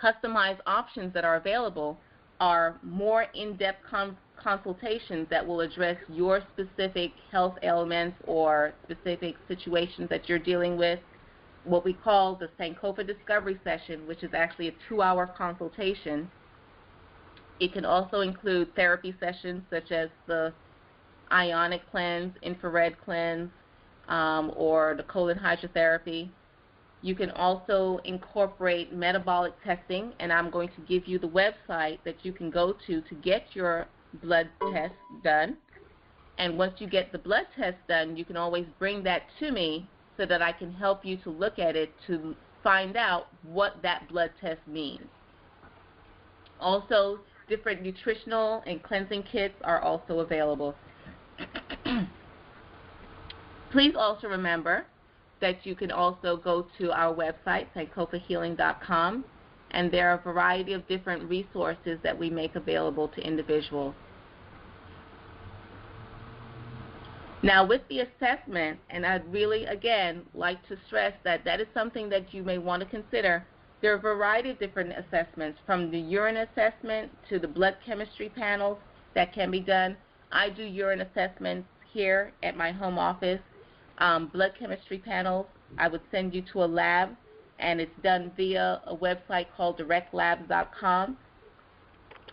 customized options that are available are more in-depth consultations that will address your specific health ailments or specific situations that you're dealing with, what we call the Sankofa Discovery Session, which is actually a 2-hour consultation. It can also include therapy sessions such as the ionic cleanse, infrared cleanse, or the colon hydrotherapy. You can also incorporate metabolic testing, and I'm going to give you the website that you can go to get your blood test done. And once you get the blood test done, you can always bring that to me so that I can help you to look at it to find out what that blood test means. Also, different nutritional and cleansing kits are also available. Please also remember that you can also go to our website, sankofahealing.com, and there are a variety of different resources that we make available to individuals. Now, with the assessment, and I'd really, again, like to stress that that is something that you may want to consider. There are a variety of different assessments, from the urine assessment to the blood chemistry panels that can be done. I do urine assessments here at my home office. Blood chemistry panels, I would send you to a lab, and it's done via a website called directlabs.com.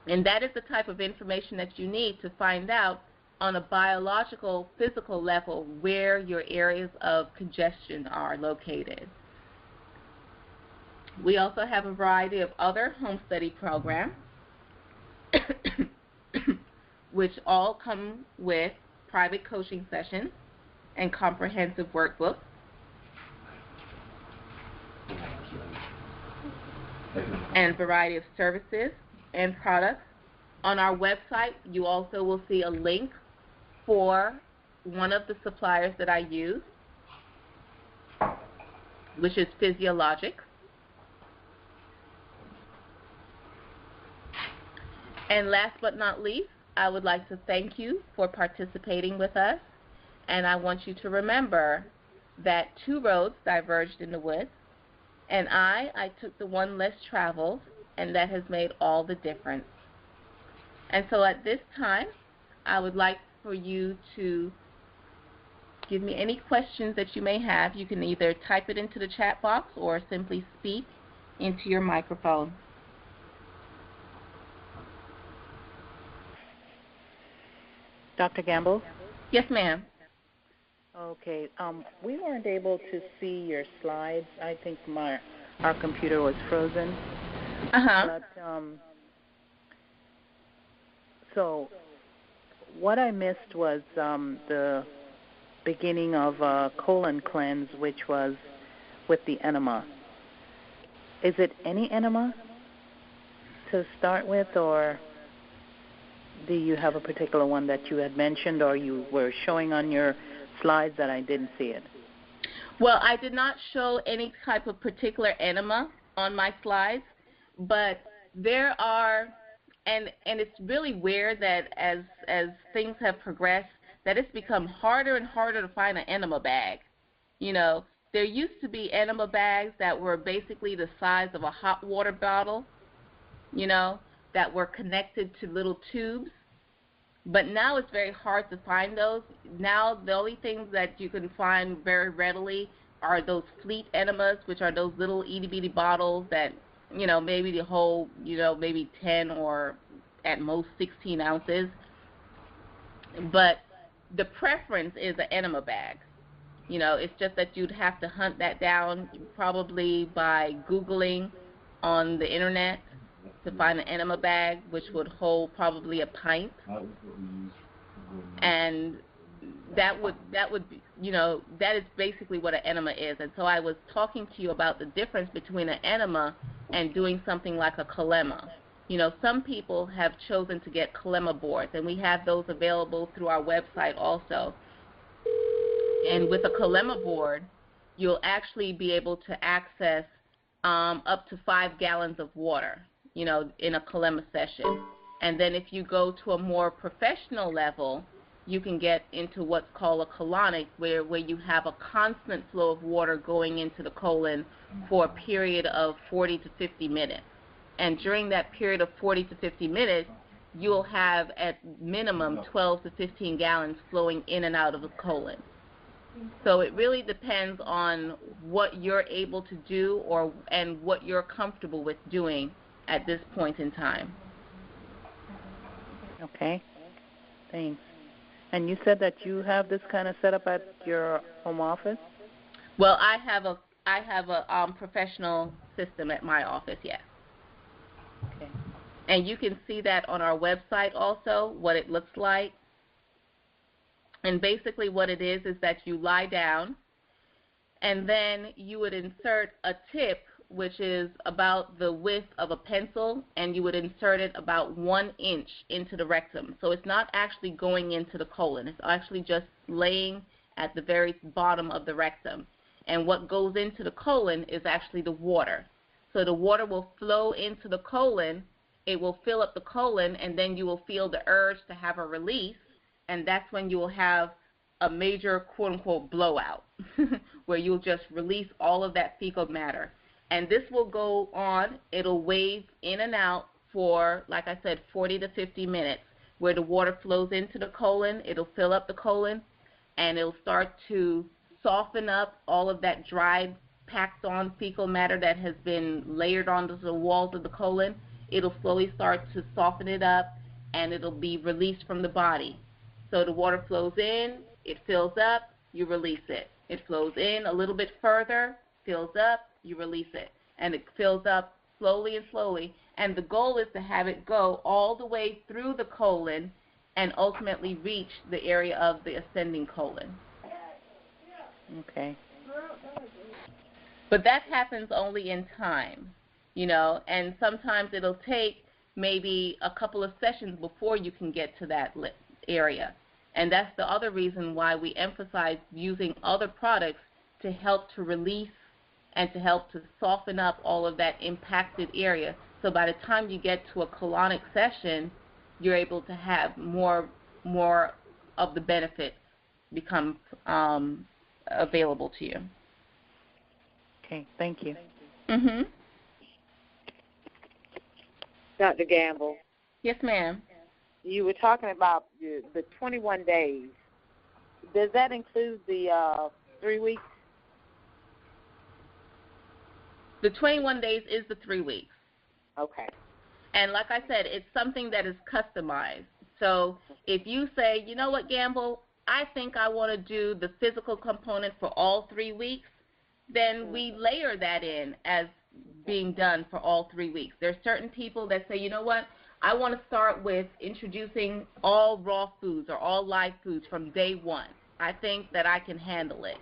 And that is the type of information that you need to find out on a biological, physical level where your areas of congestion are located. We also have a variety of other home study programs which all come with private coaching sessions and comprehensive workbooks. And a variety of services and products. On our website, you also will see a link for one of the suppliers that I use, which is Physiologic. And last but not least, I would like to thank you for participating with us, and I want you to remember that two roads diverged in the woods, and I took the one less traveled, and that has made all the difference. And so at this time, I would like for you to give me any questions that you may have. You can either type it into the chat box or simply speak into your microphone. Dr. Gamble? Yes, ma'am. Okay. We weren't able to see your slides. I think our computer was frozen. Uh-huh. But, so what I missed was the beginning of a colon cleanse, which was with the enema. Is it any enema to start with, or do you have a particular one that you had mentioned or you were showing on your slides that I didn't see it? Well, I did not show any type of particular enema on my slides, but there are, and it's really weird that as things have progressed, that it's become harder and harder to find an enema bag. You know, there used to be enema bags that were basically the size of a hot water bottle, you know, that were connected to little tubes. But now it's very hard to find those. Now the only things that you can find very readily are those fleet enemas, which are those little itty-bitty bottles that, you know, maybe the whole, you know, maybe 10 or at most 16 ounces. But the preference is an enema bag. You know, it's just that you'd have to hunt that down probably by Googling on the internet to find an enema bag, which would hold probably a pint. And that would be, you know, that is basically what an enema is. And so I was talking to you about the difference between an enema and doing something like a kalema. You know, some people have chosen to get kalema boards, and we have those available through our website also. And with a kalema board, you'll actually be able to access up to 5 gallons of water, you know, in a kalema session. And then if you go to a more professional level, you can get into what's called a colonic, where you have a constant flow of water going into the colon for a period of 40 to 50 minutes. And during that period of 40 to 50 minutes, you'll have at minimum 12 to 15 gallons flowing in and out of the colon. So it really depends on what you're able to do and what you're comfortable with doing at this point in time. Okay, thanks. And you said that you have this kind of setup at your home office? Well, I have a professional system at my office, yes. Okay. And you can see that on our website also, what it looks like. And basically what it is that you lie down, and then you would insert a tip, which is about the width of a pencil, and you would insert it about 1 inch into the rectum. So it's not actually going into the colon. It's actually just laying at the very bottom of the rectum. And what goes into the colon is actually the water. So the water will flow into the colon, it will fill up the colon, and then you will feel the urge to have a release, and that's when you will have a major quote-unquote blowout where you'll just release all of that fecal matter. And this will go on, it'll wave in and out for, like I said, 40 to 50 minutes, where the water flows into the colon, it'll fill up the colon, and it'll start to soften up all of that dried, packed on fecal matter that has been layered onto the walls of the colon. It'll slowly start to soften it up, and it'll be released from the body. So the water flows in, it fills up, you release it. It flows in a little bit further, fills up, you release it. And it fills up slowly and slowly. And the goal is to have it go all the way through the colon and ultimately reach the area of the ascending colon. Okay. But that happens only in time, you know, and sometimes it'll take maybe a couple of sessions before you can get to that area. And that's the other reason why we emphasize using other products to help to release and to help to soften up all of that impacted area. So by the time you get to a colonic session, you're able to have more of the benefits become available to you. Okay, thank you. Mhm. Dr. Gamble. Yes, ma'am. You were talking about the 21 days. Does that include the 3 weeks? The 21 days is the 3 weeks. Okay. And like I said, it's something that is customized. So if you say, you know what, Gamble, I think I want to do the physical component for all 3 weeks, then we layer that in as being done for all 3 weeks. There are certain people that say, you know what, I want to start with introducing all raw foods or all live foods from day one. I think that I can handle it.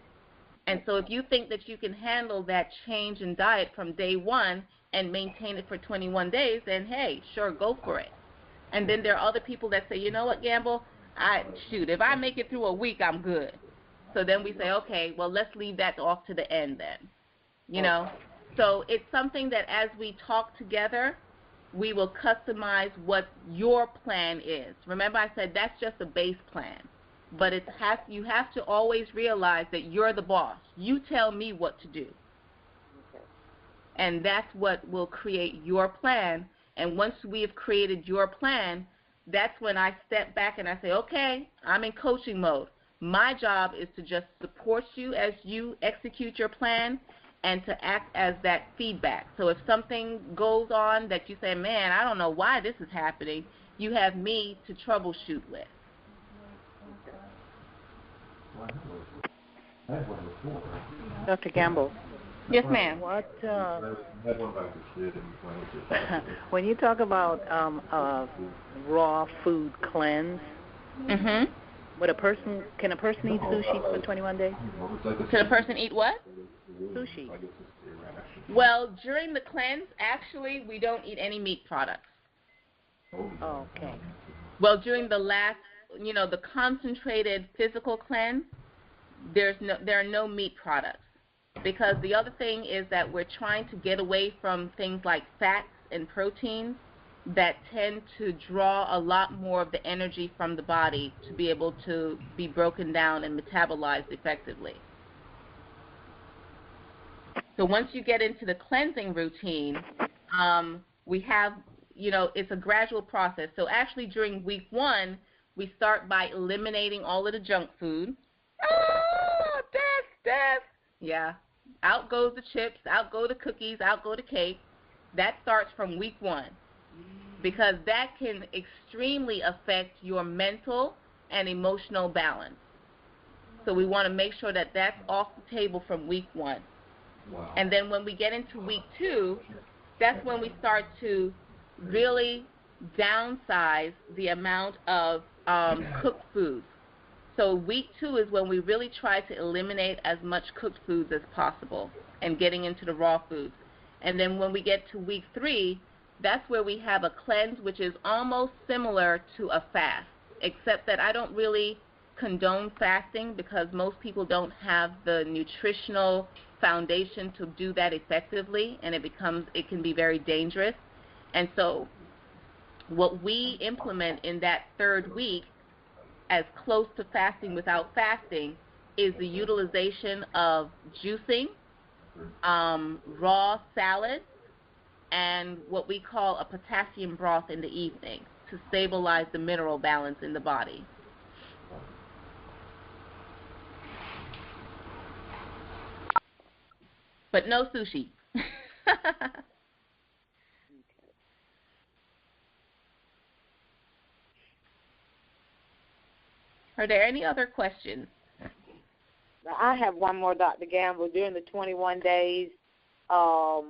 And so if you think that you can handle that change in diet from day one and maintain it for 21 days, then hey, sure, go for it. And then there are other people that say, you know what, Gamble, if I make it through a week, I'm good. So then we say, okay, well, let's leave that off to the end then, you know. So it's something that as we talk together, we will customize what your plan is. Remember I said that's just a base plan. But you have to always realize that you're the boss. You tell me what to do. Okay. And that's what will create your plan. And once we have created your plan, that's when I step back and I say, okay, I'm in coaching mode. My job is to just support you as you execute your plan and to act as that feedback. So if something goes on that you say, man, I don't know why this is happening, you have me to troubleshoot with. Dr. Gamble. Yes, ma'am. What, when you talk about raw food cleanse, Mhm. Can a person eat sushi for 21 days? Can a person eat what? Sushi. Well, during the cleanse, actually, we don't eat any meat products. Oh, okay. Well, during the last, the concentrated physical cleanse, there are no meat products. Because the other thing is that we're trying to get away from things like fats and proteins that tend to draw a lot more of the energy from the body to be able to be broken down and metabolized effectively. So once you get into the cleansing routine, we have, it's a gradual process. So actually during week 1, we start by eliminating all of the junk food. Oh, death. Yeah. Out goes the chips, out go the cookies, out go the cake. That starts from week 1 because that can extremely affect your mental and emotional balance. So we want to make sure that that's off the table from week 1. And then when we get into week 2, that's when we start to really downsize the amount of cooked foods. So week 2 is when we really try to eliminate as much cooked foods as possible and getting into the raw foods. And then when we get to week 3, that's where we have a cleanse, which is almost similar to a fast, except that I don't really condone fasting because most people don't have the nutritional foundation to do that effectively, and it can be very dangerous. And so what we implement in that 3rd week, as close to fasting without fasting, is the utilization of juicing, raw salads, and what we call a potassium broth in the evening to stabilize the mineral balance in the body. But no sushi. Are there any other questions? I have one more, Dr. Gamble. During the 21 days, I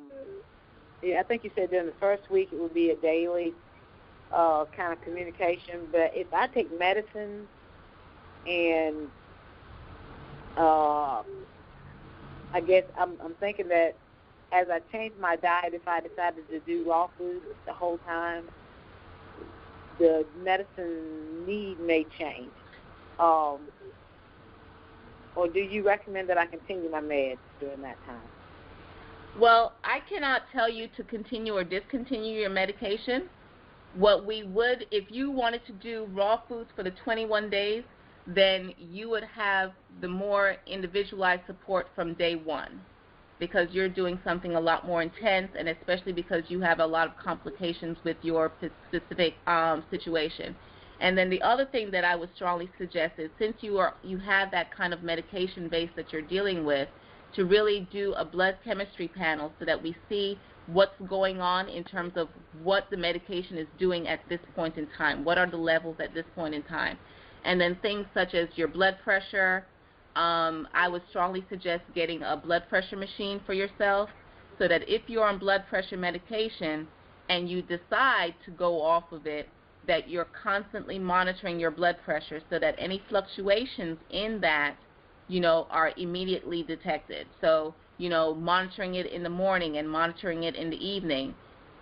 think you said during the first week it would be a daily kind of communication. But if I take medicine and I guess I'm thinking that as I change my diet, if I decided to do raw food the whole time, the medicine need may change. Or do you recommend that I continue my meds during that time? Well, I cannot tell you to continue or discontinue your medication. What we would, if you wanted to do raw foods for the 21 days, then you would have the more individualized support from day 1 because you're doing something a lot more intense, and especially because you have a lot of complications with your specific situation. And then the other thing that I would strongly suggest is, since you have that kind of medication base that you're dealing with, to really do a blood chemistry panel so that we see what's going on in terms of what the medication is doing at this point in time. What are the levels at this point in time? And then things such as your blood pressure. I would strongly suggest getting a blood pressure machine for yourself so that if you're on blood pressure medication and you decide to go off of it, that you're constantly monitoring your blood pressure so that any fluctuations in that, are immediately detected. So, monitoring it in the morning and monitoring it in the evening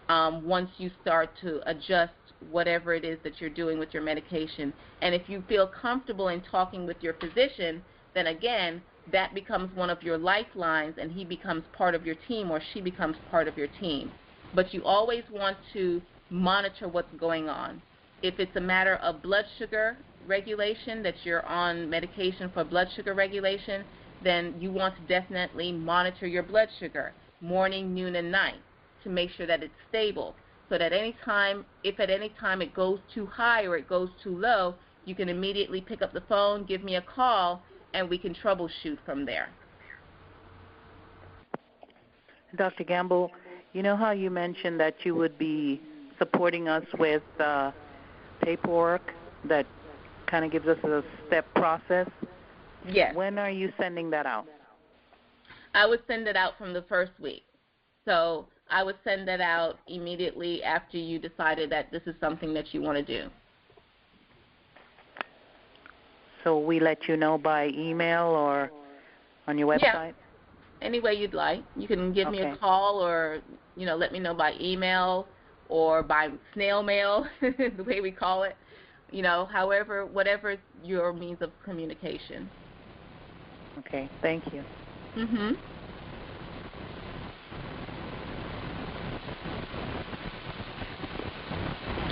once you start to adjust whatever it is that you're doing with your medication. And if you feel comfortable in talking with your physician, then again, that becomes one of your lifelines, and he becomes part of your team or she becomes part of your team. But you always want to monitor what's going on. If it's a matter of blood sugar regulation, that you're on medication for blood sugar regulation, then you want to definitely monitor your blood sugar morning, noon, and night to make sure that it's stable, so that if at any time it goes too high or it goes too low, you can immediately pick up the phone, give me a call, and we can troubleshoot from there. Dr. Gamble, you know how you mentioned that you would be supporting us with paperwork that kind of gives us a step process? Yes. When are you sending that out? I would send it out from the first week. So I would send that out immediately after you decided that this is something that you want to do. So we let you know by email or on your website? Yeah. Any way you'd like. You can give me a call or, let me know by email or by snail mail, the way we call it. However, whatever your means of communication. Okay, thank you. Mm-hmm.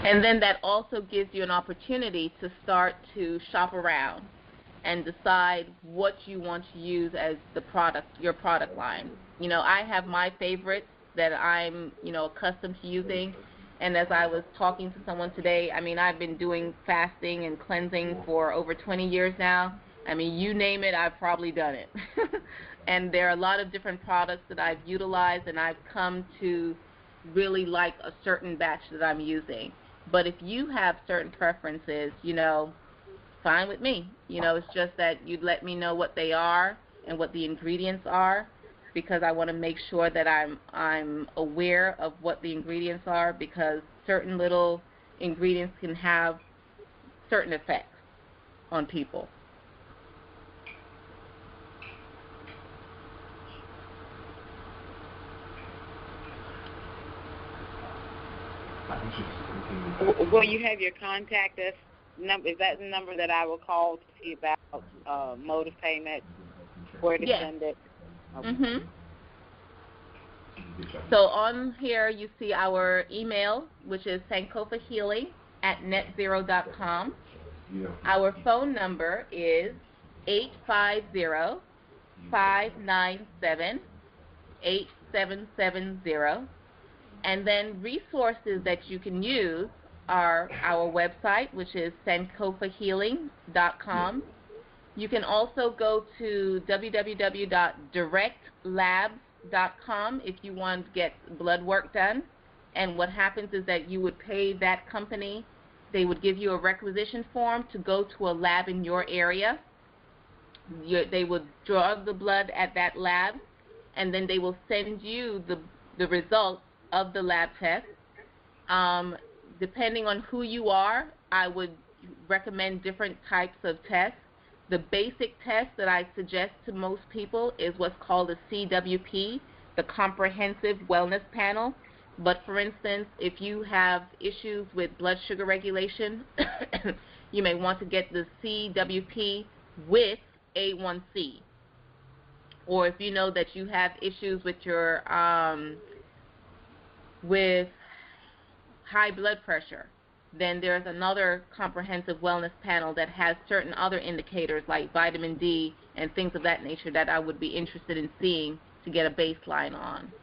And then that also gives you an opportunity to start to shop around and decide what you want to use as your product line. I have my favorites that I'm, accustomed to using. And as I was talking to someone today, I've been doing fasting and cleansing for over 20 years now. You name it, I've probably done it. And there are a lot of different products that I've utilized, and I've come to really like a certain batch that I'm using. But if you have certain preferences, fine with me. You know, it's just that you'd let me know what they are and what the ingredients are, because I want to make sure that I'm aware of what the ingredients are, because certain little ingredients can have certain effects on people. Will you have your contact us number? Is that the number that I will call to see about mode of payment, where to send it? Okay. So on here you see our email, which is sankofahealing@netzero.com. Our phone number is 850-597-8770. And then resources that you can use are our website, which is sankofahealing.com. You can also go to www.directlabs.com if you want to get blood work done. And what happens is that you would pay that company. They would give you a requisition form to go to a lab in your area. They would draw the blood at that lab, and then they will send you the results of the lab test. Depending on who you are, I would recommend different types of tests. The basic test that I suggest to most people is what's called a CWP, the Comprehensive Wellness Panel. But for instance, if you have issues with blood sugar regulation, you may want to get the CWP with A1C. Or if you know that you have issues with your with high blood pressure, then there's another comprehensive wellness panel that has certain other indicators like vitamin D and things of that nature that I would be interested in seeing to get a baseline on.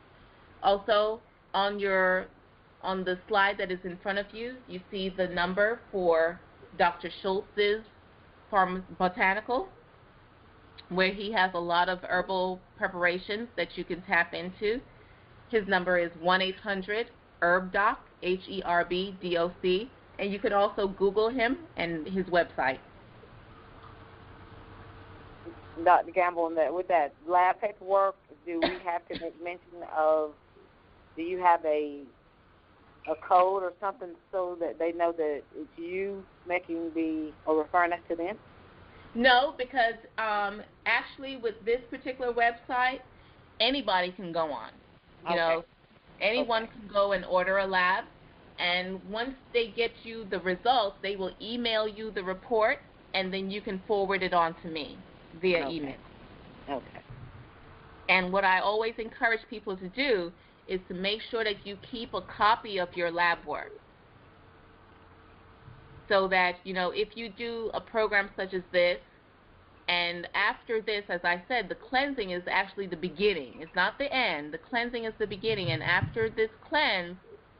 Also, on the slide that is in front of you, you see the number for Dr. Schultz's Botanical, where he has a lot of herbal preparations that you can tap into. His number is 1-800-HERBDOC, HERBDOC, and you can also Google him and his website. Dr. Gamble, with that lab paperwork, do we have to make mention of, do you have a code or something so that they know that it's you making or referring us to them? No, because actually with this particular website, anybody can go on. You know, anyone can go and order a lab, and once they get you the results, they will email you the report, and then you can forward it on to me via email. Okay. And what I always encourage people to do is to make sure that you keep a copy of your lab work, so that, you know, if you do a program such as this, and after this, as I said, the cleansing is actually the beginning. It's not the end. The cleansing is the beginning. And after this cleanse,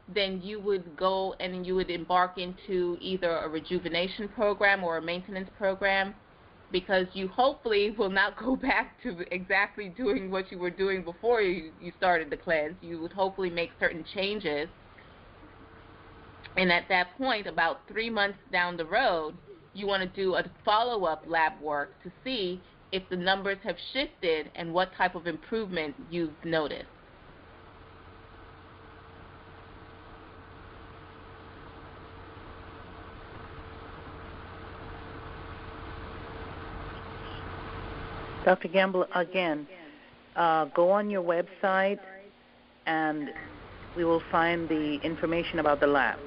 then you would go and you would embark into either a rejuvenation program or a maintenance program, because you hopefully will not go back to exactly doing what you were doing before you started the cleanse. You would hopefully make certain changes. And at that point, about 3 months down the road, you want to do a follow-up lab work to see if the numbers have shifted and what type of improvement you've noticed. Dr. Gamble, again, go on your website and we will find the information about the lab.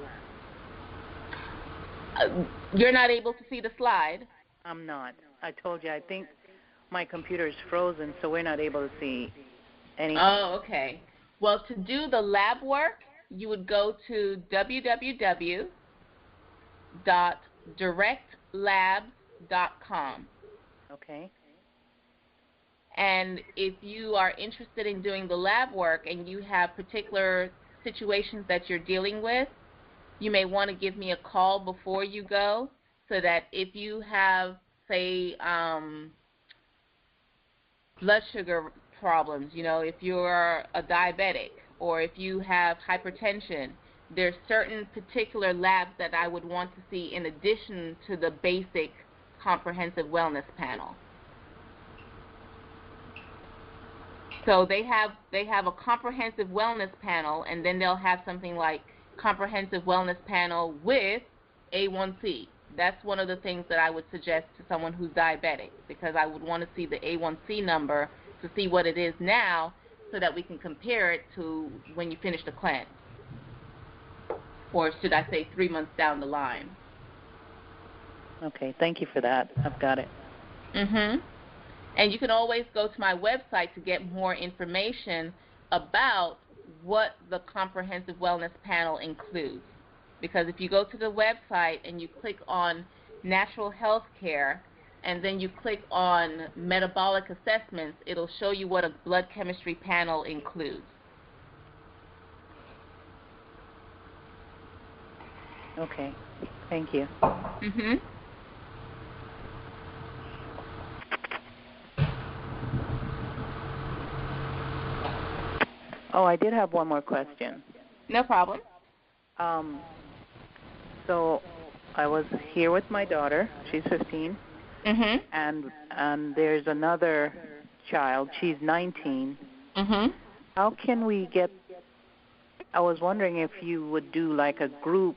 You're not able to see the slide? I'm not. I told you, I think my computer is frozen, so we're not able to see anything. Oh, okay. Well, to do the lab work, you would go to www.directlabs.com. Okay. And if you are interested in doing the lab work and you have particular situations that you're dealing with, you may want to give me a call before you go, so that if you have, say, blood sugar problems, you know, if you're a diabetic or if you have hypertension, there's certain particular labs that I would want to see in addition to the basic comprehensive wellness panel. So they have a comprehensive wellness panel, and then they'll have something like comprehensive wellness panel with A1C. That's one of the things that I would suggest to someone who's diabetic, because I would want to see the A1C number to see what it is now, so that we can compare it to when you finish the cleanse, or should I say 3 months down the line. Okay, thank you for that. I've got it. And you can always go to my website to get more information about what the comprehensive wellness panel includes. Because if you go to the website and you click on natural health care, and then you click on metabolic assessments, it'll show you what a blood chemistry panel includes. Okay, thank you. Oh, I did have one more question. No problem. So I was here with my daughter. She's 15. And there's another child. She's 19. How can we get? I was wondering if you would do like a group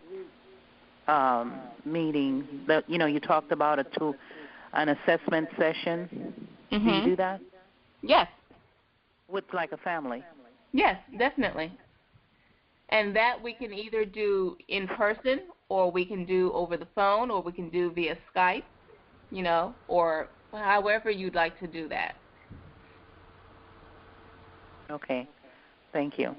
meeting. That you talked about an assessment session. Do you do that? Yes. With like a family. Yes, definitely. And that we can either do in person, or we can do over the phone, or we can do via Skype, or however you'd like to do that. Okay. Thank you.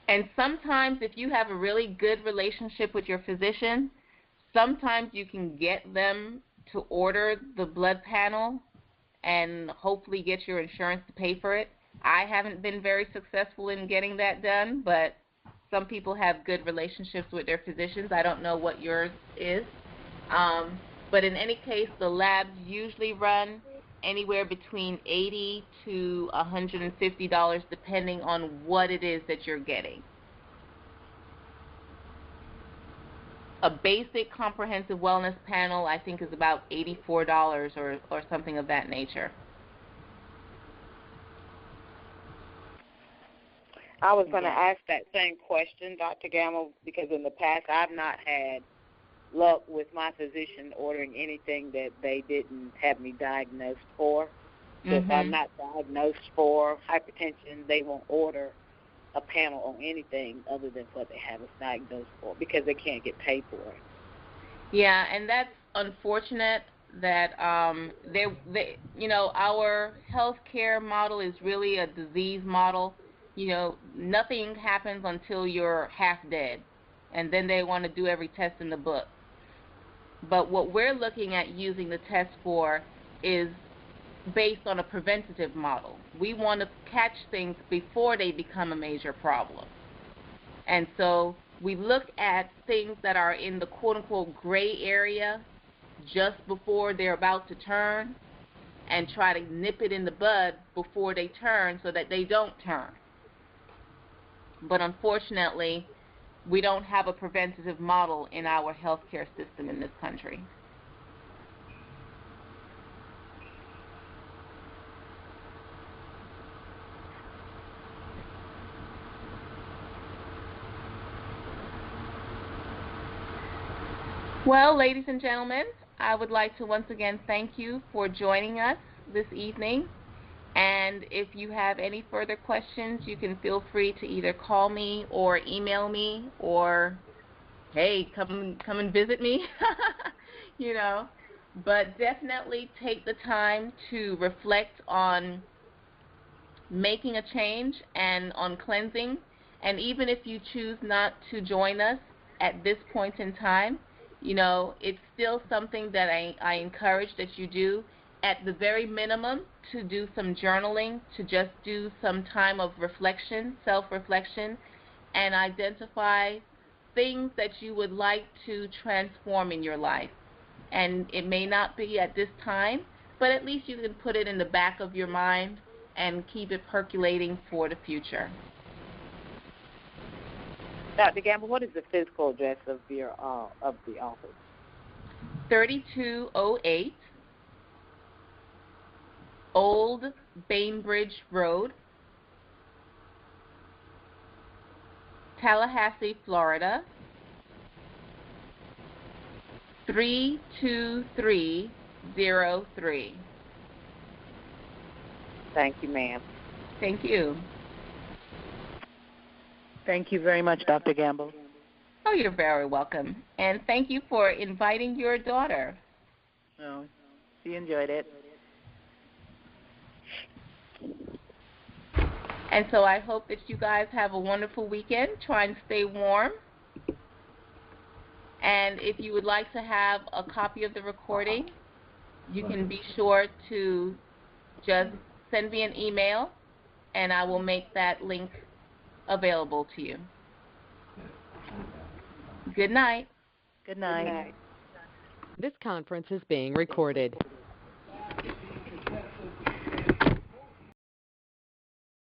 And sometimes if you have a really good relationship with your physician, sometimes you can get them to order the blood panel and hopefully get your insurance to pay for it. I haven't been very successful in getting that done, but some people have good relationships with their physicians. I don't know what yours is. But in any case, the labs usually run anywhere between $80 to $150 depending on what it is that you're getting. A basic comprehensive wellness panel, I think, is about $84 or something of that nature. I was going to ask that same question, Dr. Gamble, because in the past I've not had luck with my physician ordering anything that they didn't have me diagnosed for. So if I'm not diagnosed for hypertension, they won't order a panel on anything other than what they have us diagnosed for, because they can't get paid for it. Yeah, and that's unfortunate that our healthcare model is really a disease model. Nothing happens until you're half dead, and then they want to do every test in the book. But what we're looking at using the test for is based on a preventative model. We want to catch things before they become a major problem. And so we look at things that are in the quote-unquote gray area just before they're about to turn, and try to nip it in the bud before they turn so that they don't turn. But unfortunately, we don't have a preventative model in our healthcare system in this country. Well, ladies and gentlemen, I would like to once again thank you for joining us this evening. And if you have any further questions, you can feel free to either call me or email me, or, hey, come and visit me, But definitely take the time to reflect on making a change and on cleansing. And even if you choose not to join us at this point in time, it's still something that I encourage that you do. At the very minimum, to do some journaling, to just do some time of reflection, self-reflection, and identify things that you would like to transform in your life. And it may not be at this time, but at least you can put it in the back of your mind and keep it percolating for the future. Dr. Gamble, what is the physical address of the office? 3208 Old Bainbridge Road, Tallahassee, Florida, 32303. Thank you, ma'am. Thank you. Thank you very much, Dr. Gamble. Oh, you're very welcome. And thank you for inviting your daughter. Oh, she enjoyed it. And so I hope that you guys have a wonderful weekend. Try and stay warm. And if you would like to have a copy of the recording, you can be sure to just send me an email, and I will make that link available to you. Good night. Good night. Good night. This conference is being recorded.